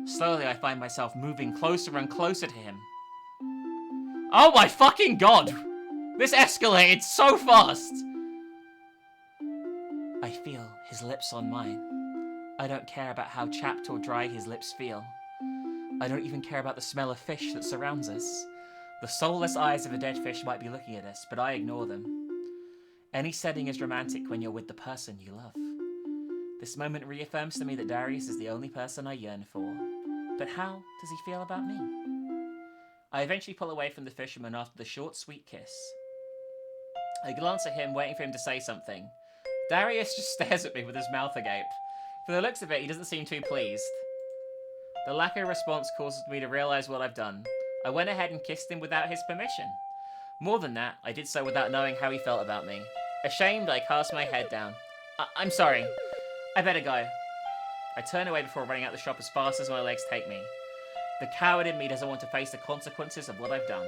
Slowly, I find myself moving closer and closer to him. Oh my fucking god! This escalated so fast! I feel his lips on mine. I don't care about how chapped or dry his lips feel. I don't even care about the smell of fish that surrounds us. The soulless eyes of a dead fish might be looking at us, but I ignore them. Any setting is romantic when you're with the person you love. This moment reaffirms to me that Darius is the only person I yearn for. But how does he feel about me? I eventually pull away from the fisherman after the short, sweet kiss. I glance at him, waiting for him to say something. Darius just stares at me with his mouth agape. For the looks of it, he doesn't seem too pleased. The lack of response causes me to realize what I've done. I went ahead and kissed him without his permission. More than that, I did so without knowing how he felt about me. Ashamed, I cast my head down. I'm sorry. I better go. I turn away before running out the shop as fast as my legs take me. The coward in me doesn't want to face the consequences of what I've done.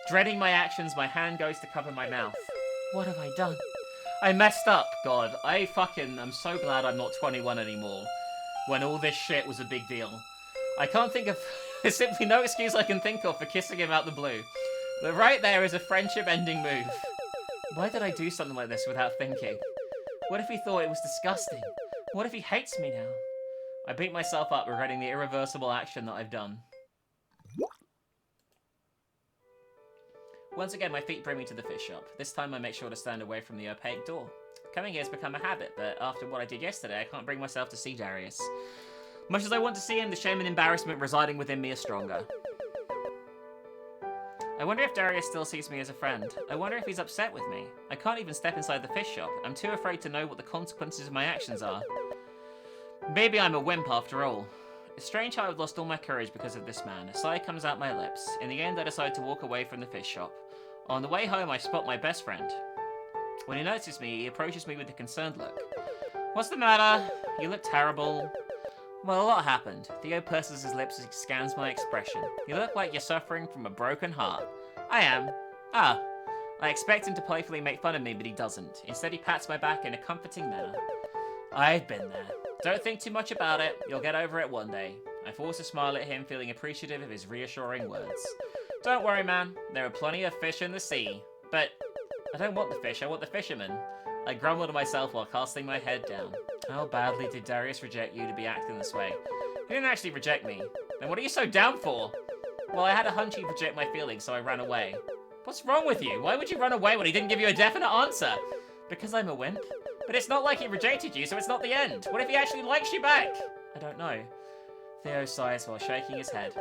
Dreading my actions, my hand goes to cover my mouth. What have I done? I messed up, God. I'm so glad I'm not 21 anymore. When all this shit was a big deal. I can't think of... There's simply no excuse I can think of for kissing him out the blue. But right there is a friendship-ending move. Why did I do something like this without thinking? What if he thought it was disgusting? What if he hates me now? I beat myself up regretting the irreversible action that I've done. Once again, my feet bring me to the fish shop. This time I make sure to stand away from the opaque door. Coming here has become a habit, but after what I did yesterday, I can't bring myself to see Darius. Much as I want to see him, the shame and embarrassment residing within me are stronger. I wonder if Darius still sees me as a friend. I wonder if he's upset with me. I can't even step inside the fish shop. I'm too afraid to know what the consequences of my actions are. Maybe I'm a wimp after all. It's strange how I've lost all my courage because of this man. A sigh comes out my lips. In the end, I decide to walk away from the fish shop. On the way home, I spot my best friend. When he notices me, he approaches me with a concerned look. What's the matter? You look terrible. Well, a lot happened. Theo purses his lips as he scans my expression. You look like you're suffering from a broken heart. I am. Ah. I expect him to playfully make fun of me, but he doesn't. Instead, he pats my back in a comforting manner. I've been there. Don't think too much about it. You'll get over it one day. I force a smile at him, feeling appreciative of his reassuring words. Don't worry, man. There are plenty of fish in the sea. But I don't want the fish, I want the fisherman. I grumble to myself while casting my head down. How badly did Darius reject you to be acting this way? He didn't actually reject me. Then what are you so down for? Well, I had a hunch he'd reject my feelings, so I ran away. What's wrong with you? Why would you run away when he didn't give you a definite answer? Because I'm a wimp? But it's not like he rejected you, so it's not the end. What if he actually likes you back? I don't know. Theo sighs while shaking his head.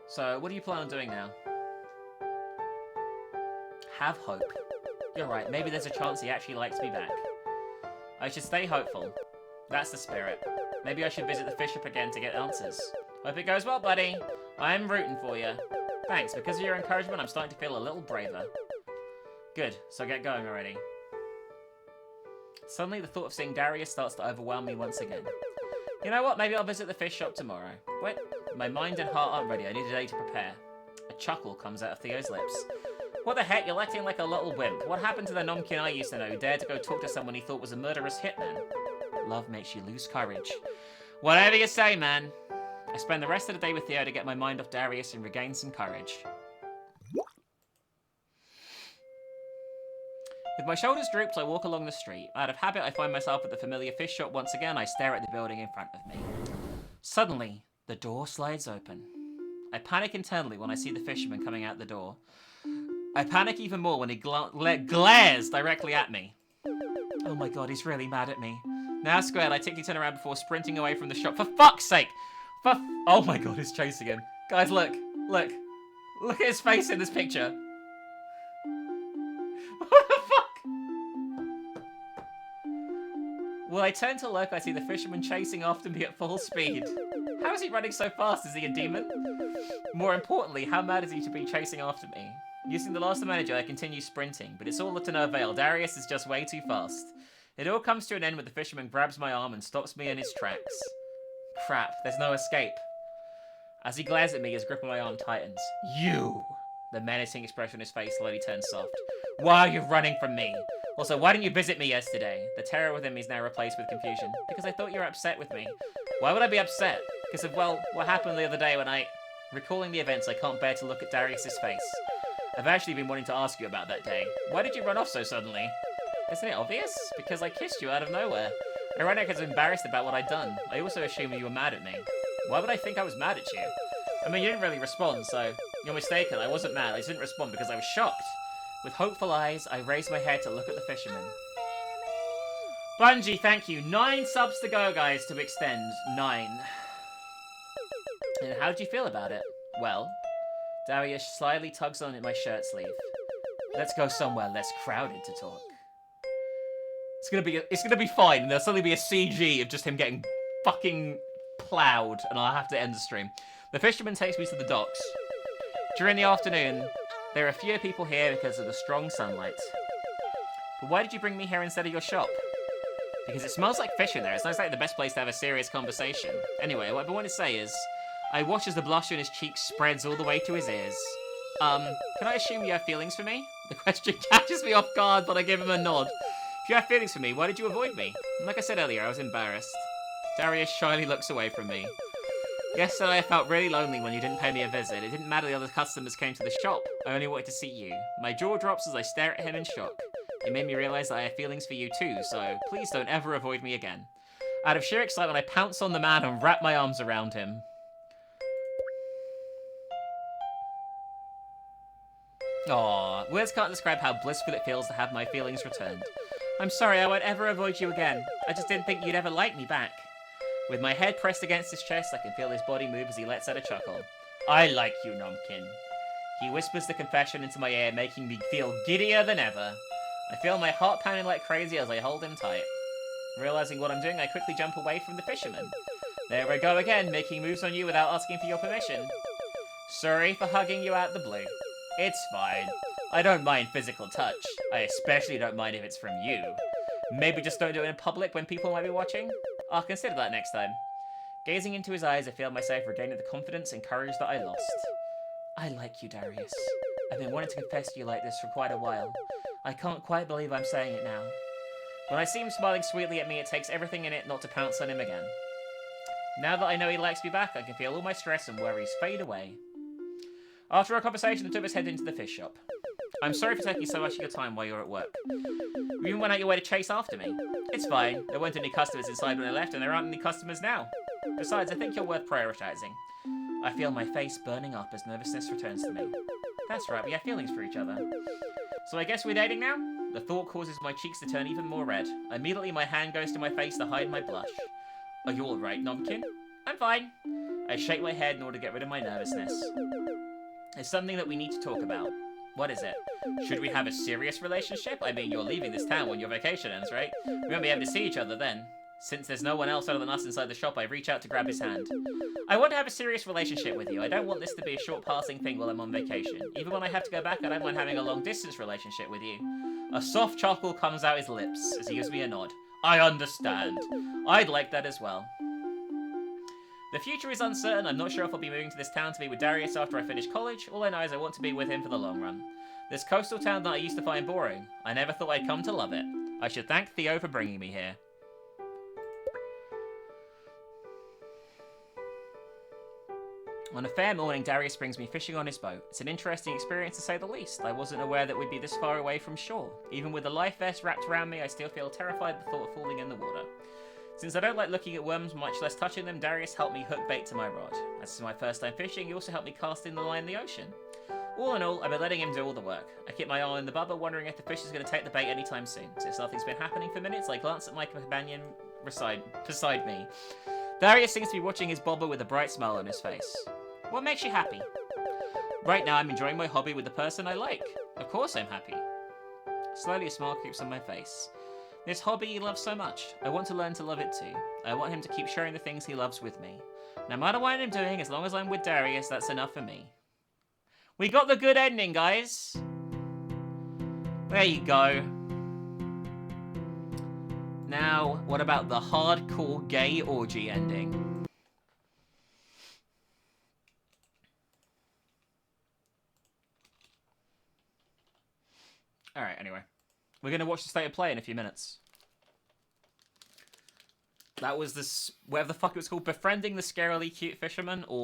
So, what do you plan on doing now? Have hope. You're right, maybe there's a chance he actually likes me back. I should stay hopeful. That's the spirit. Maybe I should visit the fish shop again to get answers. Hope it goes well, buddy. I'm rooting for you. Thanks, because of your encouragement, I'm starting to feel a little braver. Good, so get going already. Suddenly, the thought of seeing Darius starts to overwhelm me once again. You know what, maybe I'll visit the fish shop tomorrow. Wait, my mind and heart aren't ready, I need a day to prepare. A chuckle comes out of Theo's lips. What the heck, you're acting like a little wimp. What happened to the Nomkin I used to know who dared to go talk to someone he thought was a murderous hitman? Love makes you lose courage. Whatever you say, man. I spend the rest of the day with Theo to get my mind off Darius and regain some courage. With my shoulders drooped, I walk along the street. Out of habit, I find myself at the familiar fish shop once again. I stare at the building in front of me. Suddenly, the door slides open. I panic internally when I see the fisherman coming out the door. I panic even more when he glares directly at me. Oh my god, he's really mad at me. Now squared, I quickly turn around before sprinting away from the shop. For fuck's sake! Oh my god, he's chasing him. Guys, look. Look. Look at his face in this picture. What the fuck? When I turn to look, I see the fisherman chasing after me at full speed. How is he running so fast? Is he a demon? More importantly, how mad is he to be chasing after me? Using the last manager, I continue sprinting, but it's all to no avail. Darius is just way too fast. It all comes to an end when the fisherman grabs my arm and stops me in his tracks. Crap, there's no escape. As he glares at me, his grip on my arm tightens. You! The menacing expression on his face slowly turns soft. Why are you running from me? Also, why didn't you visit me yesterday? The terror within me is now replaced with confusion. Because I thought you were upset with me. Why would I be upset? Because of, well, what happened the other day when I... Recalling the events, I can't bear to look at Darius's face. I've actually been wanting to ask you about that day. Why did you run off so suddenly? Isn't it obvious? Because I kissed you out of nowhere. I ran out because I was embarrassed about what I'd done. I also assumed you were mad at me. Why would I think I was mad at you? I mean, you didn't really respond, so... You're mistaken, I wasn't mad. I just didn't respond because I was shocked. With hopeful eyes, I raised my head to look at the fisherman. Bungie, thank you. 9 subs to go, guys, to extend. 9. And how did you feel about it? Well... Darius slyly tugs on at my shirt sleeve. Let's go somewhere less crowded to talk. It's gonna be fine, and there'll suddenly be a CG of just him getting fucking plowed, and I'll have to end the stream. The fisherman takes me to the docks. During the afternoon, there are fewer people here because of the strong sunlight. But why did you bring me here instead of your shop? Because it smells like fish in there. It's not like the best place to have a serious conversation. Anyway, what I want to say is, I watch as the blush on his cheeks spreads all the way to his ears. Can I assume you have feelings for me? The question catches me off guard, but I give him a nod. If you have feelings for me, why did you avoid me? And like I said earlier, I was embarrassed. Darius shyly looks away from me. Yesterday I felt really lonely when you didn't pay me a visit. It didn't matter the other customers came to the shop. I only wanted to see you. My jaw drops as I stare at him in shock. It made me realize that I have feelings for you too, so please don't ever avoid me again. Out of sheer excitement, I pounce on the man and wrap my arms around him. Aww, words can't describe how blissful it feels to have my feelings returned. I'm sorry, I won't ever avoid you again. I just didn't think you'd ever like me back. With my head pressed against his chest, I can feel his body move as he lets out a chuckle. I like you, Nomkin. He whispers the confession into my ear, making me feel giddier than ever. I feel my heart pounding like crazy as I hold him tight. Realizing what I'm doing, I quickly jump away from the fisherman. There I go again, making moves on you without asking for your permission. Sorry for hugging you out the blue. It's fine. I don't mind physical touch. I especially don't mind if it's from you. Maybe just don't do it in public when people might be watching? I'll consider that next time. Gazing into his eyes, I feel myself regaining the confidence and courage that I lost. I like you, Darius. I've been wanting to confess to you like this for quite a while. I can't quite believe I'm saying it now. When I see him smiling sweetly at me, it takes everything in it not to pounce on him again. Now that I know he likes me back, I can feel all my stress and worries fade away. After our conversation, the two of us head into the fish shop. I'm sorry for taking so much of your time while you're at work. You even went out your way to chase after me. It's fine. There weren't any customers inside when I left, and there aren't any customers now. Besides, I think you're worth prioritizing. I feel my face burning up as nervousness returns to me. That's right, we have feelings for each other. So I guess we're dating now? The thought causes my cheeks to turn even more red. Immediately my hand goes to my face to hide my blush. Are you alright, Nomkin? I'm fine. I shake my head in order to get rid of my nervousness. It's something that we need to talk about. What is it? Should we have a serious relationship? I mean, you're leaving this town when your vacation ends, right? We won't be able to see each other then. Since there's no one else other than us inside the shop, I reach out to grab his hand. I want to have a serious relationship with you. I don't want this to be a short passing thing while I'm on vacation. Even when I have to go back, I don't mind having a long distance relationship with you. A soft chuckle comes out his lips as he gives me a nod. I understand. I'd like that as well. The future is uncertain. I'm not sure if I'll be moving to this town to be with Darius after I finish college. All I know is I want to be with him for the long run. This coastal town that I used to find boring. I never thought I'd come to love it. I should thank Theo for bringing me here. On a fair morning, Darius brings me fishing on his boat. It's an interesting experience to say the least. I wasn't aware that we'd be this far away from shore. Even with the life vest wrapped around me, I still feel terrified at the thought of falling in the water. Since I don't like looking at worms, much less touching them, Darius helped me hook bait to my rod. As this is my first time fishing, he also helped me cast in the line in the ocean. All in all, I've been letting him do all the work. I keep my eye on the bubba, wondering if the fish is going to take the bait anytime soon. Since nothing's been happening for minutes, I glance at my companion beside me. Darius seems to be watching his bobber with a bright smile on his face. What makes you happy? Right now, I'm enjoying my hobby with the person I like. Of course I'm happy. Slowly, a smile creeps on my face. This hobby he loves so much. I want to learn to love it too. I want him to keep sharing the things he loves with me. No matter what I'm doing, as long as I'm with Darius, that's enough for me. We got the good ending, guys. There you go. Now, what about the hardcore gay orgy ending? Alright, anyway. We're going to watch the state of play in a few minutes. That was this, whatever the fuck it was called, Befriending the Scarily Cute Fisherman, or